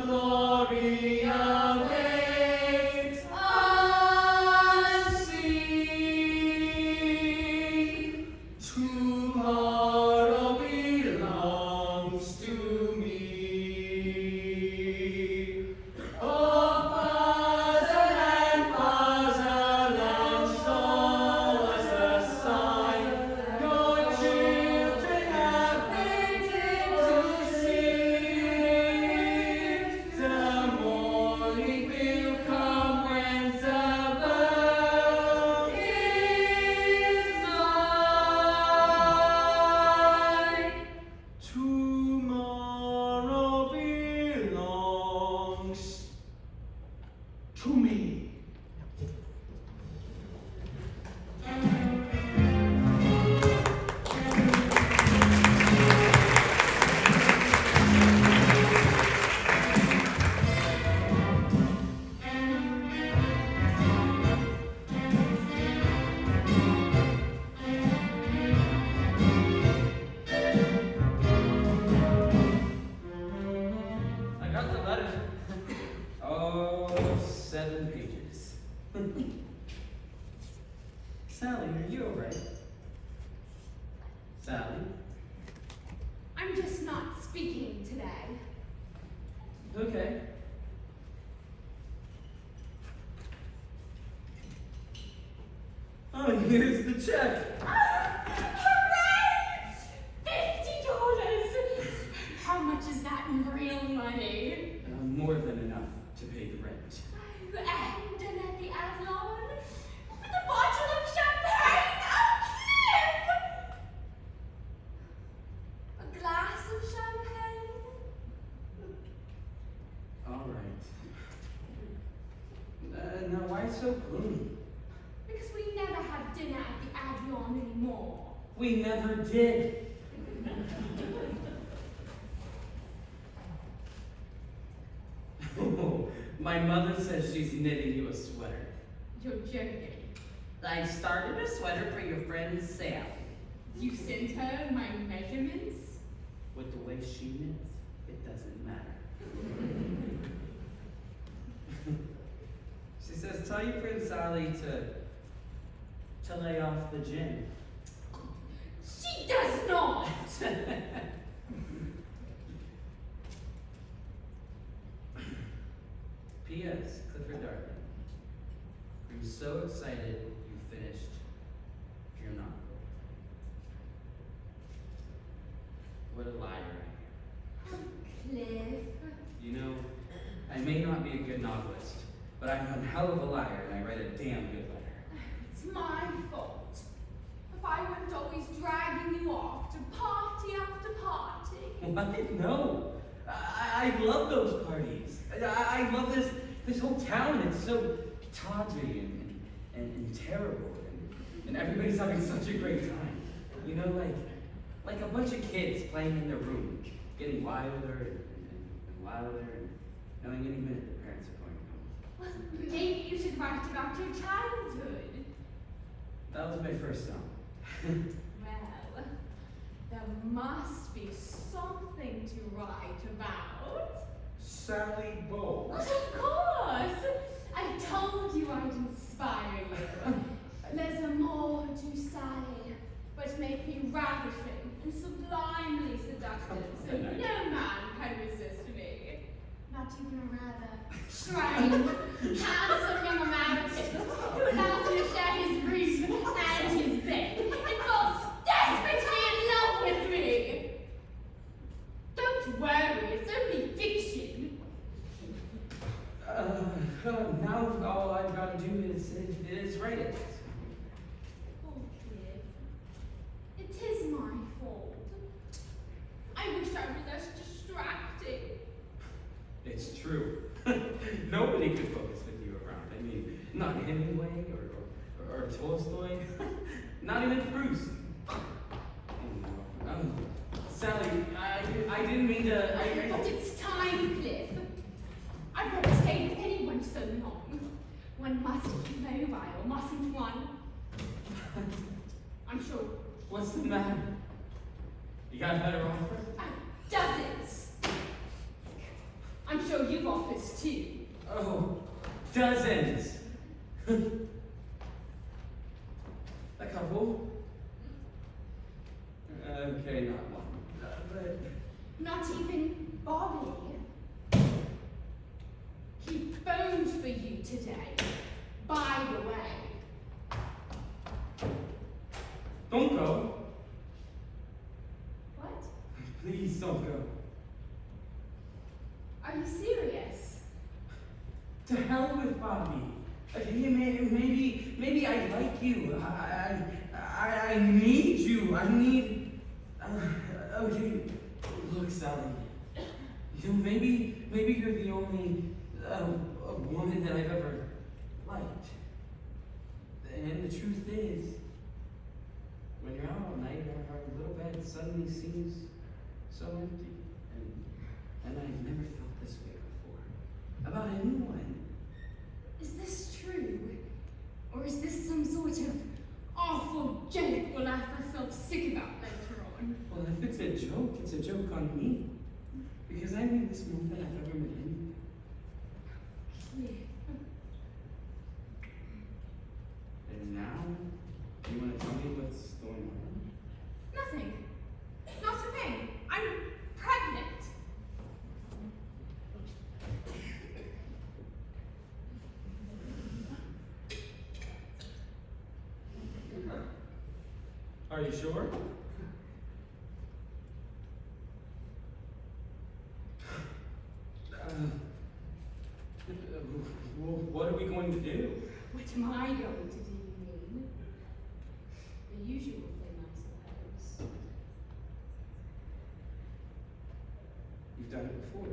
glory awaits unseen. Tomorrow belongs to me. Oh, fatherland, fatherland, show us a sign. Your children have waited to see. The morning will come when the bird is mine. Tomorrow belongs to me. I got the letter. Oh, 7 pages. Sally, are you alright? Sally? I'm just not speaking today. Okay. Oh, and here's the check. Hooray! $50! How much is that in real money? More than enough to pay the rent. And at the Adlon with a bottle of champagne. A glass of champagne. Alright. Now why so gloomy? Because we never have dinner at the Adlon anymore. We never did. Oh, my mother says she's knitting you a sweater. You're joking. I started a sweater for your friend Sally. You sent her my measurements? With the way she knits, it doesn't matter. She says, tell your friend Sally to lay off the gin. She does not! P.S. Clifford Darling. I'm so excited you finished your novel. What a liar I am. Cliff. You know, I may not be a good novelist, but I'm one hell of a liar and I write a damn good letter. It's my fault. If I weren't always dragging you off to party after party. What? No. I love those parties. I love this whole town. It's so tawdry and terrible. And everybody's having such a great time. You know, like a bunch of kids playing in their room, getting wilder and wilder, and knowing any minute their parents are going home. Well, maybe you should write about your childhood. That was my first novel. Well, there must be something to write about. Sally Bowles. But of course! I told you I'd inspire you. There's a more to Sally, but make me ravishing and sublimely seductive, so no man can resist me. Not even a rather strange, handsome young American who allows me to share his room and his bed and falls desperately in love with me. Don't worry, it's only fiction. Now all I've got to do is write it. or Tolstoy. Not even Proust. Sally, I didn't mean to. But it's time, Cliff. I've never stayed with anyone so long. One must keep mobile, mustn't one? I'm sure. What's the matter? You got a better offer? Dozens. I'm sure you've offers too. Oh, dozens. A couple. Okay, not one. But Not even Bobby. He phoned for you today. By the way. don't go. What? Please don't go. Are you serious? To hell with Bobby. Maybe I like you. I need you. I need. Okay, look, Sally. You know, maybe you're the only woman that I've ever liked. And the truth is, when you're out all night, our little bed suddenly seems so empty. And I've never felt this way before. About anyone. Is this true? Or is this some sort of awful joke we'll laugh ourselves sick about later on? Well, if it's a joke, it's a joke on me. Because I made this more than I've ever met anyone. And now, you want to tell me what's going on? Nothing. Not a thing. I'm pregnant. Are you sure? What are we going to do? What am I going to do, you mean? The usual thing, I suppose. You've done it before.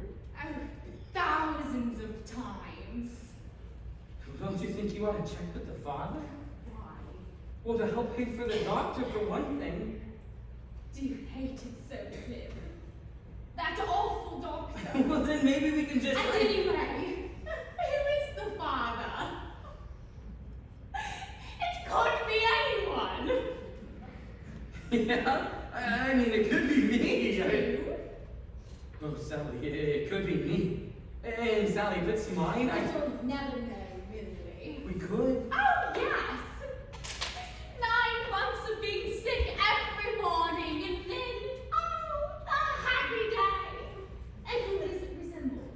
Oh, thousands of times. Don't you think you ought to check with the father? Why? Well, to help pay for the doctor, for one thing. Do you hate it so, Cliff? That awful doctor. Well, then maybe we can just. And anyway, who is the father? It could be anyone. Yeah, I mean, it could be me. True. Oh, Sally, it could be me. And Sally, if it's mine, You'll never know, really. we could. Oh, yes! 9 months of being sick every morning, and then, oh, a happy day! And who does it resemble?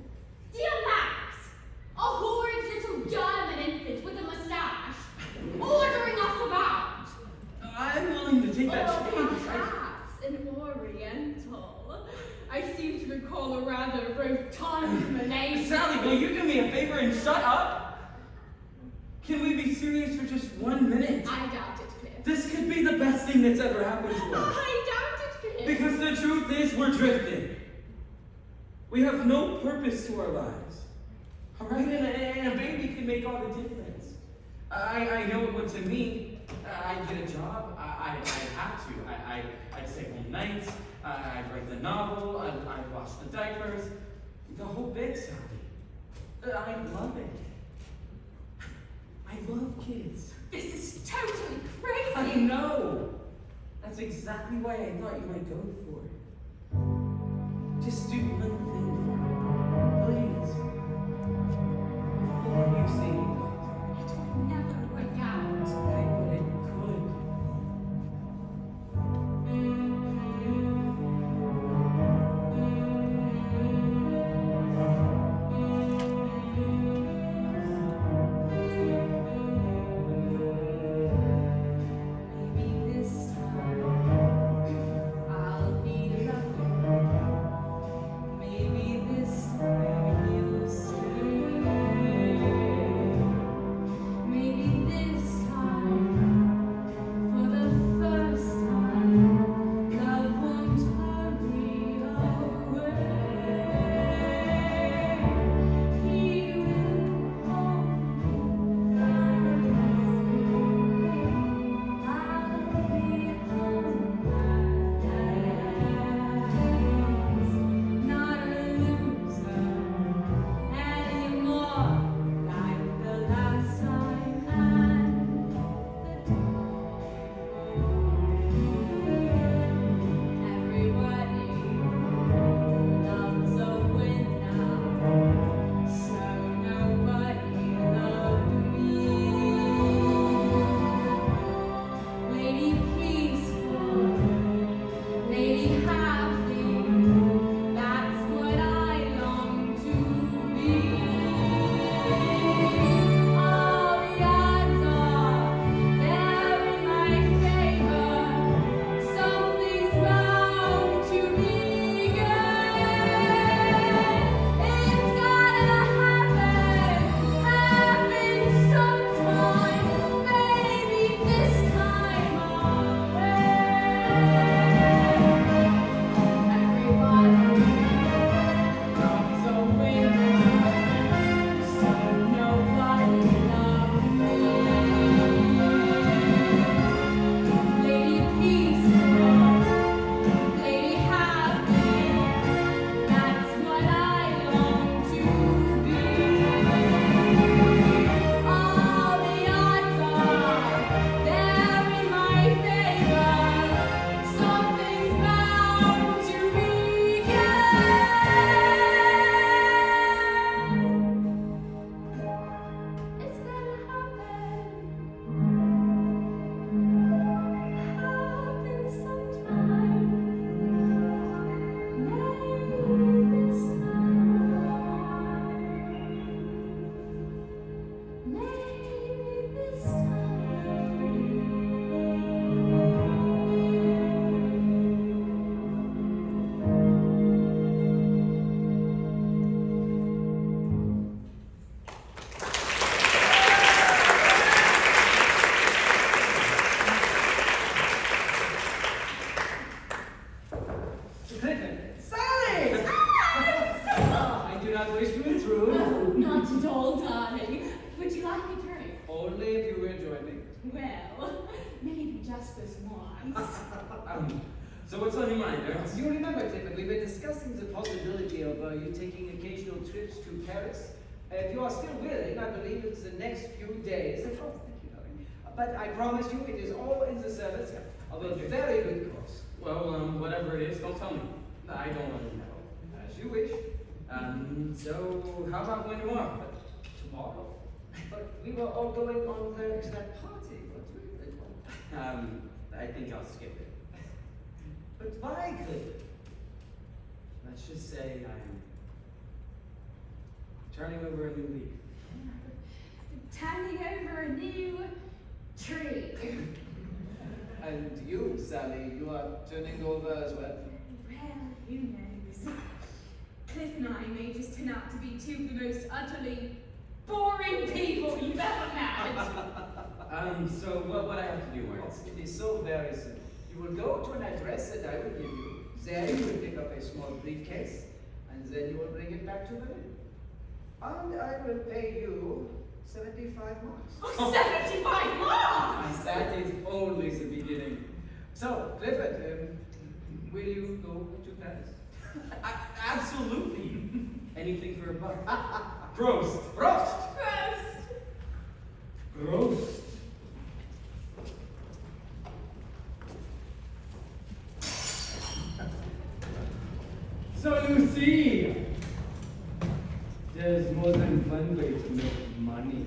Dear Max, a horrid little German infant with a mustache, ordering us about. I'm willing to take that Or chance. perhaps an Oriental. I seem to recall a rather rotund Malaysian. Sally, will you do me a favor and shut up? Can we be serious for just 1 minute? I doubt it, Cliff. This could be the best thing that's ever happened to us. I doubt it, Cliff. Because the truth is, we're drifting. We have no purpose to our lives. All right? And a baby can make all the difference. I know it would to me. I'd get a job. I'd have to. I'd stay home nights. I'd write the novel. I'd wash the diapers. The whole bit, Sally. I love it. I love kids. This is totally crazy. I know. That's exactly why I thought you might go for it. Just do one thing for me, please. Before you say you don't. It will never work out. Okay, but it could. Maybe this time I'll be lucky. Maybe this once. So what's on your mind, Ernst? You remember, Clifford, we were discussing the possibility of you taking occasional trips to Paris. If you are still willing, I believe it's the next few days. Of course, thank you, darling. But I promise you, it is all in the service of a very good cause. Well, whatever it is, don't tell me. I don't want to know. As you wish. So how about when tomorrow? Tomorrow. But we were all going on to that party, weren't we? I think I'll skip it. But why, Clifford? Let's just say I'm turning over a new leaf. Turning over a new tree. And you, Sally, you are turning over as well. Well, who knows? Cliff and I may just turn out to be two of the most utterly boring people you've ever met. So what would I have to do, Ernst? It is so very simple. You will go to an address that I will give you. There you will pick up a small briefcase, and then you will bring it back to Berlin. And I will pay you 75 marks. 75 marks! That is only the beginning. So, Clifford, will you go to Paris? Absolutely. Anything for a buck. Prost. Prost! Gross. So you see, there's more than one way to make money.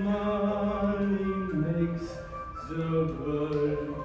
Money makes the world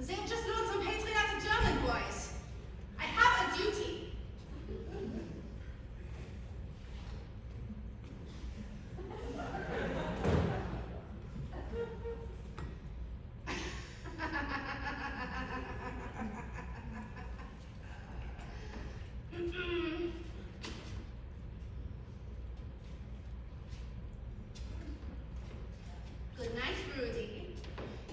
They'll just load some patriotic German boys. I have a duty. Good night, Rudy.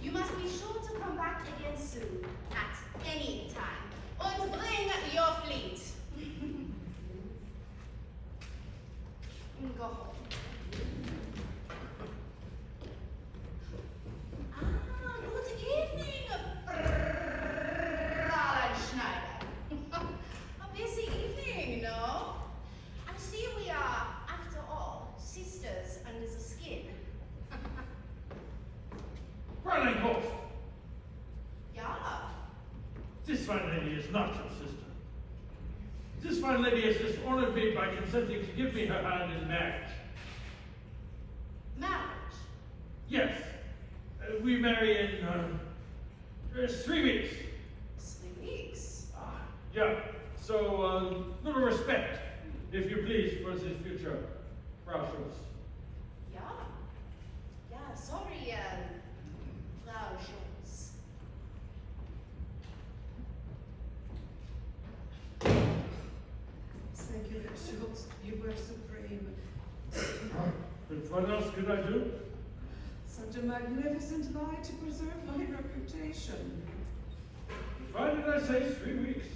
You must be sure to come back again soon, at any time, and bring your fleet. Go home. Good evening, Fräulein Schneider. A busy evening, no? I see we are, after all, sisters under the skin. Fräulein Holst, Yeah. this fine lady is not your sister. This fine lady has dishonored me by consenting to give me her hand in marriage. Marriage. Yes, we marry in 3 weeks. 3 weeks. Yeah, so little respect, if you please, for the future Frau Schultz. Yeah. Yeah, sorry, Frau Schultz. Thank you, Herr Schultz. You were supreme. But what else could I do? Such a magnificent lie to preserve my reputation. Why did I say 3 weeks?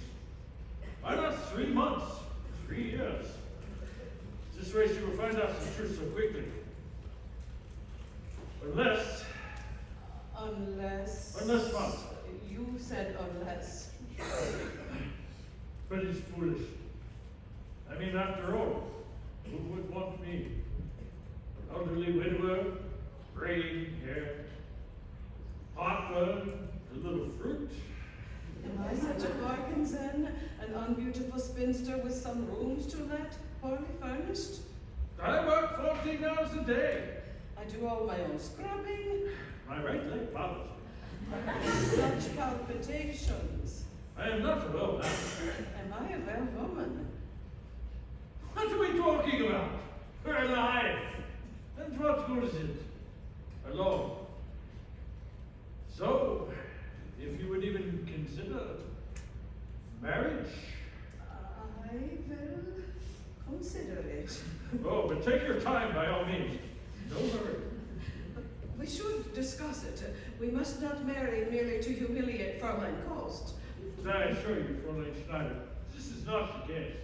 Why not 3 months? 3 years? This way she will find out the truth so quickly. Unless what? You said unless. But it's foolish. I mean, after all, who would want me? Elderly widower, gray hair, heartburn, a little fruit. Am I such a bargain then? An unbeautiful spinster with some rooms to let, poorly furnished? I work 14 hours a day. I do all my own scrubbing. My right leg bothers me. Such palpitations. I am not alone. Am I a well woman? What are we talking about? We're alive. And what good is it? Alone. So, if you would even consider marriage. I will consider it. Oh, but take your time by all means. No hurry. We should discuss it. We must not marry merely to humiliate Fräulein Kost. I assure you, Fräulein Schneider, this is not the case.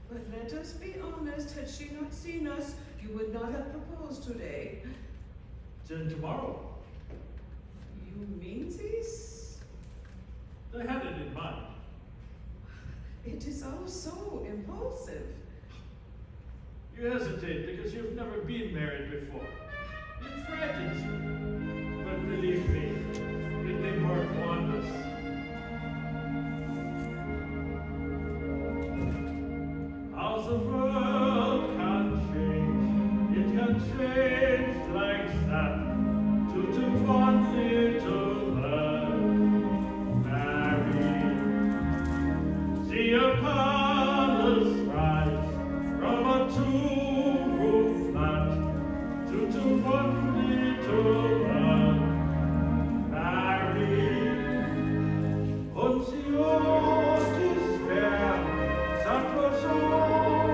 But let us be honest, had she not seen us, you would not have proposed today. Then tomorrow. You mean this? I had it in mind. It is all so impulsive. You hesitate because you've never been married before. It frightens you. But believe me, it can work wonders. How the world can change, it can change like that. To one little bird married. See a palace rise from a two-room flat to one little bird married. Und sie hat despair, that was all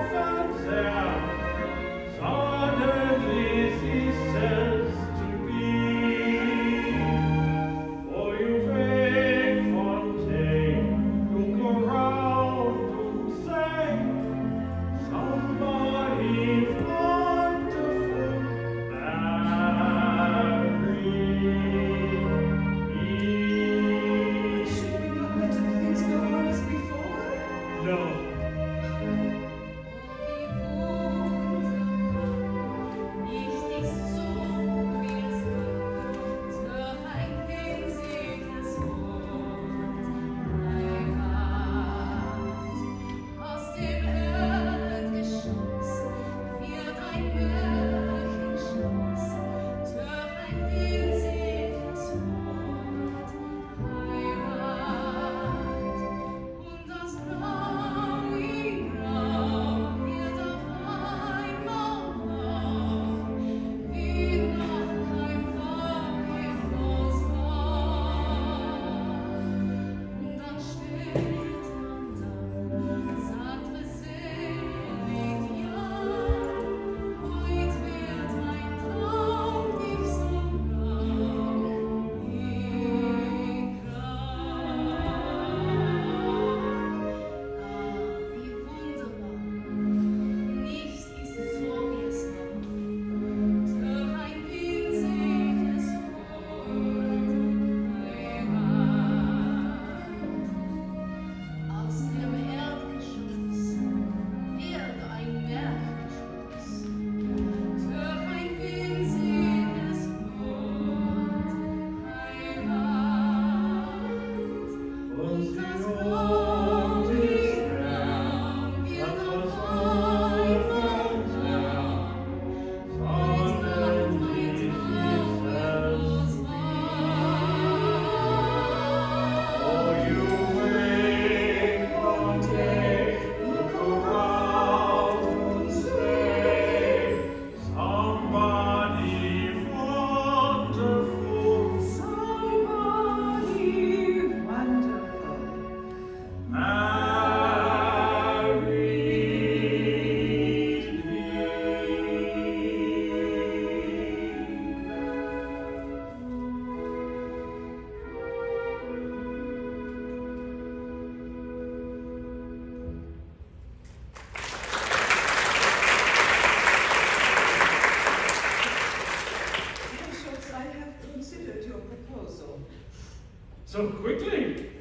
So quickly?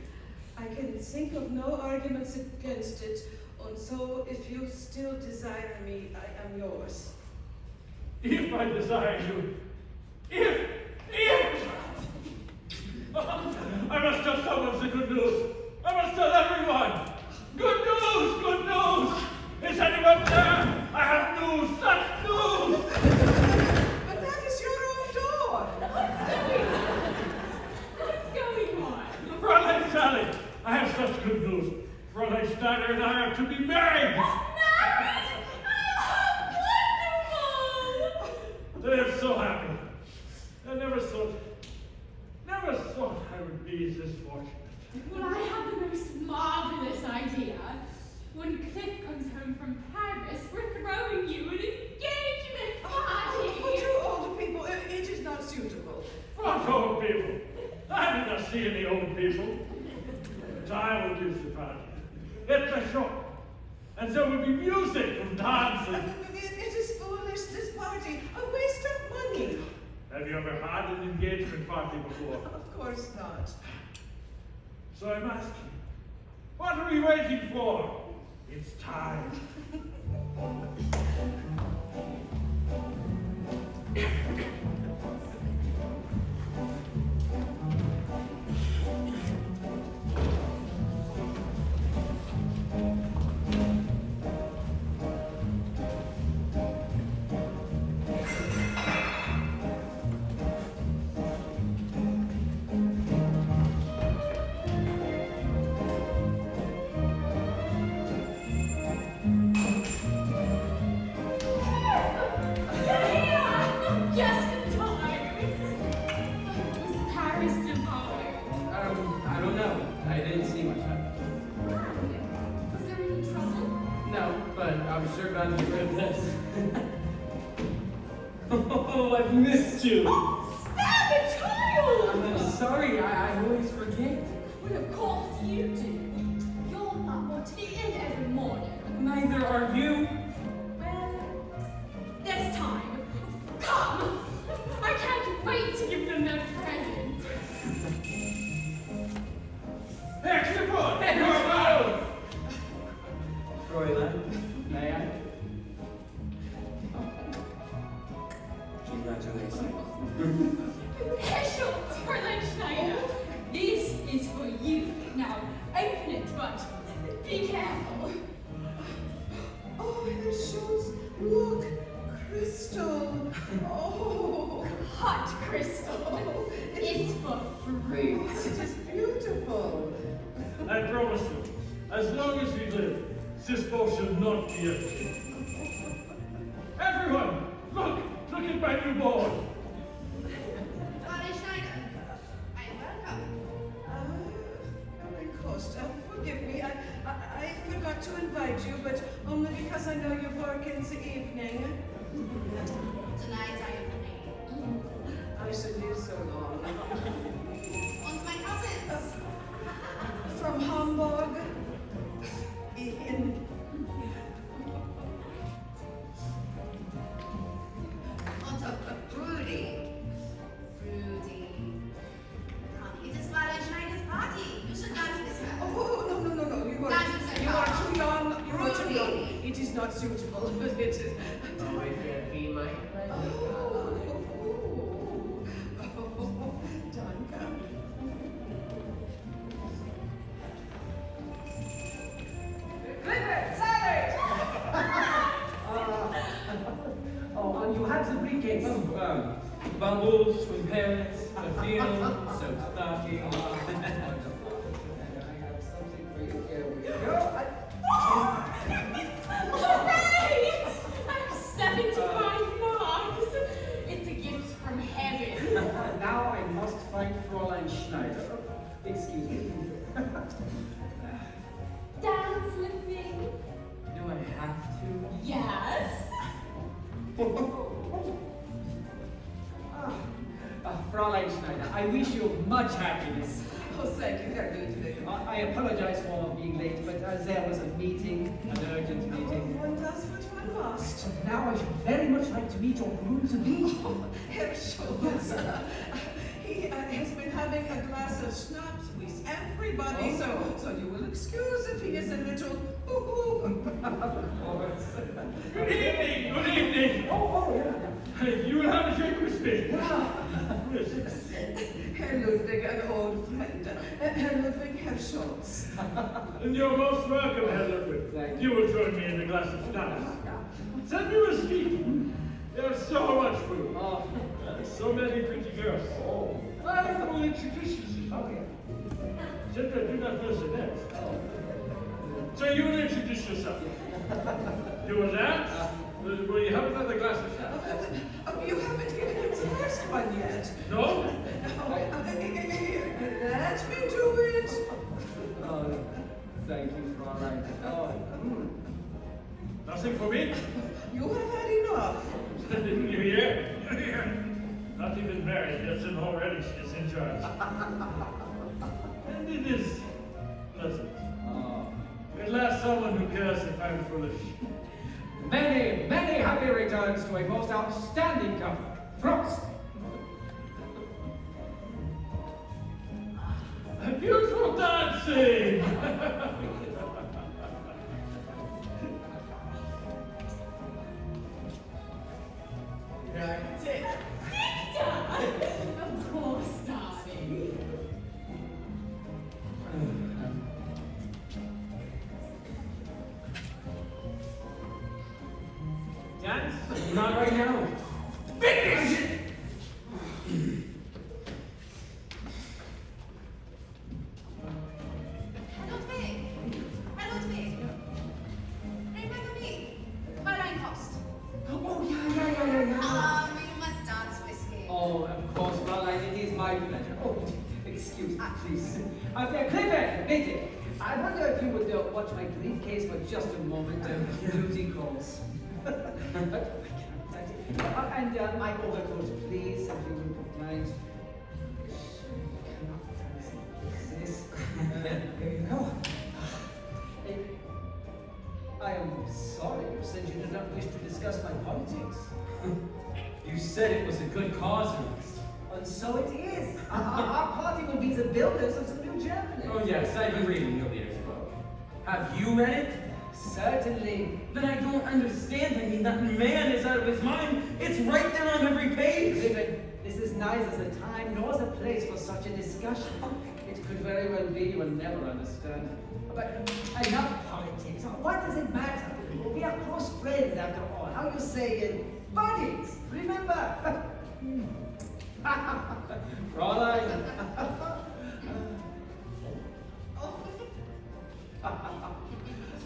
I can think of no arguments against it, and so if you still desire me, I am yours. If I desire you. If! I must tell someone the good news. I must tell everyone. Good news, good news. Is anyone there? I have news, such news. But that is your own door. What's going on? Fräulein Sally, I have such good news. Fräulein Schneider and I are to be married. Married? Oh, how wonderful! I am so happy. I never thought I would be this fortunate. Well, I have the most marvelous idea. When Cliff comes home from Paris, we're throwing you an engagement party. For two older people, it is not suitable. What old people? I did not see any old people. But I will do the party. It's a show. And there will be music and dancing. It is foolish, this party, a waste of money. Have you ever had an engagement party before? Of course not. So I'm asking, what are we waiting for? It's time. Just in time. Was Paris devoured? I don't know. I didn't see much of it. Was there any trouble? No, but I was sure glad to get rid of this. Oh, I've missed you. Spare the child! I'm sorry, I always forget. Well, of course you do. You're not going to be in every morning. Neither are you. Well, this time. Come! I can't wait to give them their present. Hey, Clifford! Hey, you're allowed! Fräulein, may I? Congratulations. Herr Schultz, Fräulein Schneider, this is for you. Now, open it, but be careful. Oh, Herr Schultz, look, crystal. Oh, Hot crystal. It's for free. it is beautiful. I promise you, as long as we live, this boat shall not be empty. Everyone, look at my new board. Fräulein Schneider, I'm welcome. Ellen Costa, forgive me. I forgot to invite you, but only because I know you work in the evening. Tonight I am free. I should live so long. Und my cousins. From Hamburg. In Rudy. It is Fräulein Schneider's party. You should dance with her. oh no! You are too young. You are too young. It is not suitable. It is. Oh, I can't be my Danke. Clifford! Sally! Oh, and you have the briefcase. Bubbles from Paris, perfume, soap stocking. I have something for you. Here we go. Hooray! I have 75 marks. It's a gift from heaven. Now I must find Fräulein Schneider. Excuse me. Dance with me. Do I have to? Yes. Fräulein Schneider, I wish you much happiness. Oh, thank you very much. I apologize for being late, but there was a meeting, an urgent meeting. One does what one must. Now I should very much like to meet your groom-to-be. Herr Schultz, He has been having a glass of schnapps with everybody, Oh. so you will excuse if he is a little Good evening, good evening. You will have a drink with me. Yes. Herr Ludwig, an old friend. Herr Ludwig, Herr Schultz. And you're most welcome, Herr Ludwig. Thank You will join me in a glass of schnapps. Send me a seat. There's so much food. Oh. So many pretty girls. Oh. I will introduce you. Okay. Sandra, do not listen that. So you will introduce yourself. You will dance? Will you have another glass of schnapps? You haven't given him the first one yet. No? Let me do it. Oh, thank you, Fräulein. Oh. Nothing for me? You have had enough. You hear? Not even married, yet and already she is in charge. And it is pleasant. Oh. At last someone who cares if I'm foolish. Many, many happy returns to a most outstanding company. Frost! Beautiful dancing! Of course, darling. Dance? Not right now. Finish! Ludwig! Herr Ludwig! Remember me? Fräulein Faust. Oh, yeah. You must dance with me. Oh, of course, Fräulein, it is my pleasure. Oh, excuse me, please. Clifford, bitte. I wonder if you would watch my briefcase for just a moment. Duty calls. And my overcoat, please, if you wouldn't mind. This. Here you go. I am sorry you said you did not wish to discuss my politics. You said it was a good cause, Ernest. And so it is. Our party will be the builders of the new Germany. Oh yes, I've been reading your leader's book. Have you read it? Certainly. Then I don't understand. I mean, that man is out of his mind. It's right there on every page. Clifford, this is neither the time nor the place for such a discussion. It could very well be you will never understand. But enough politics. What does it matter? We are close friends after all. How you say buddies, remember? Fräulein.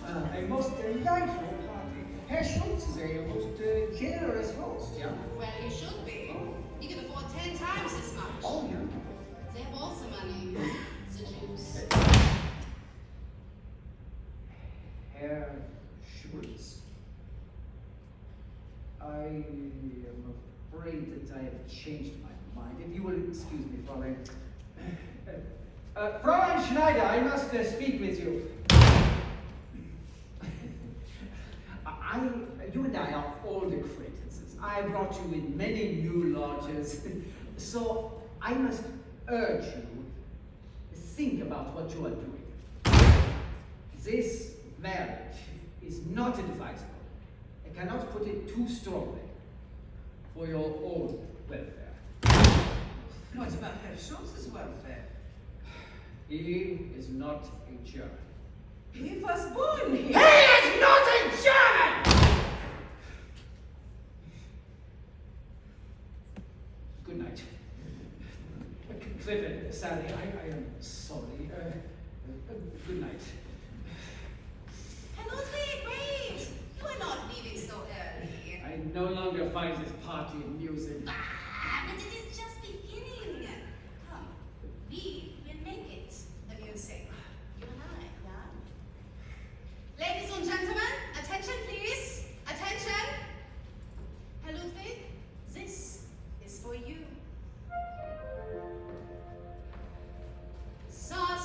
A most delightful party. Herr Schultz is a most generous host, yeah? Well, you should be. You can afford 10 times as much. Oh, yeah. They have also money. The Jews. Herr Schultz. I am afraid that I have changed my mind. If you will excuse me, Fräulein. Fräulein Schneider, I must speak with you. You and I are old acquaintances. I brought you in many new lodges. So I must urge you, think about what you are doing. This marriage is not advisable. I cannot put it too strongly. For your own welfare. What about Herr Schultz's welfare? He is not a German. He was born here. He is not a German! Good night. Clifford, Sally, I am sorry. Good night. Herr Ludwig, wait! You are not leaving so early. I no longer find this party amusing. But it is just beginning. Come, we will make it amusing. You and I, yeah? Ladies and gentlemen, attention please. Attention. Herr Ludwig, this is for you. Sa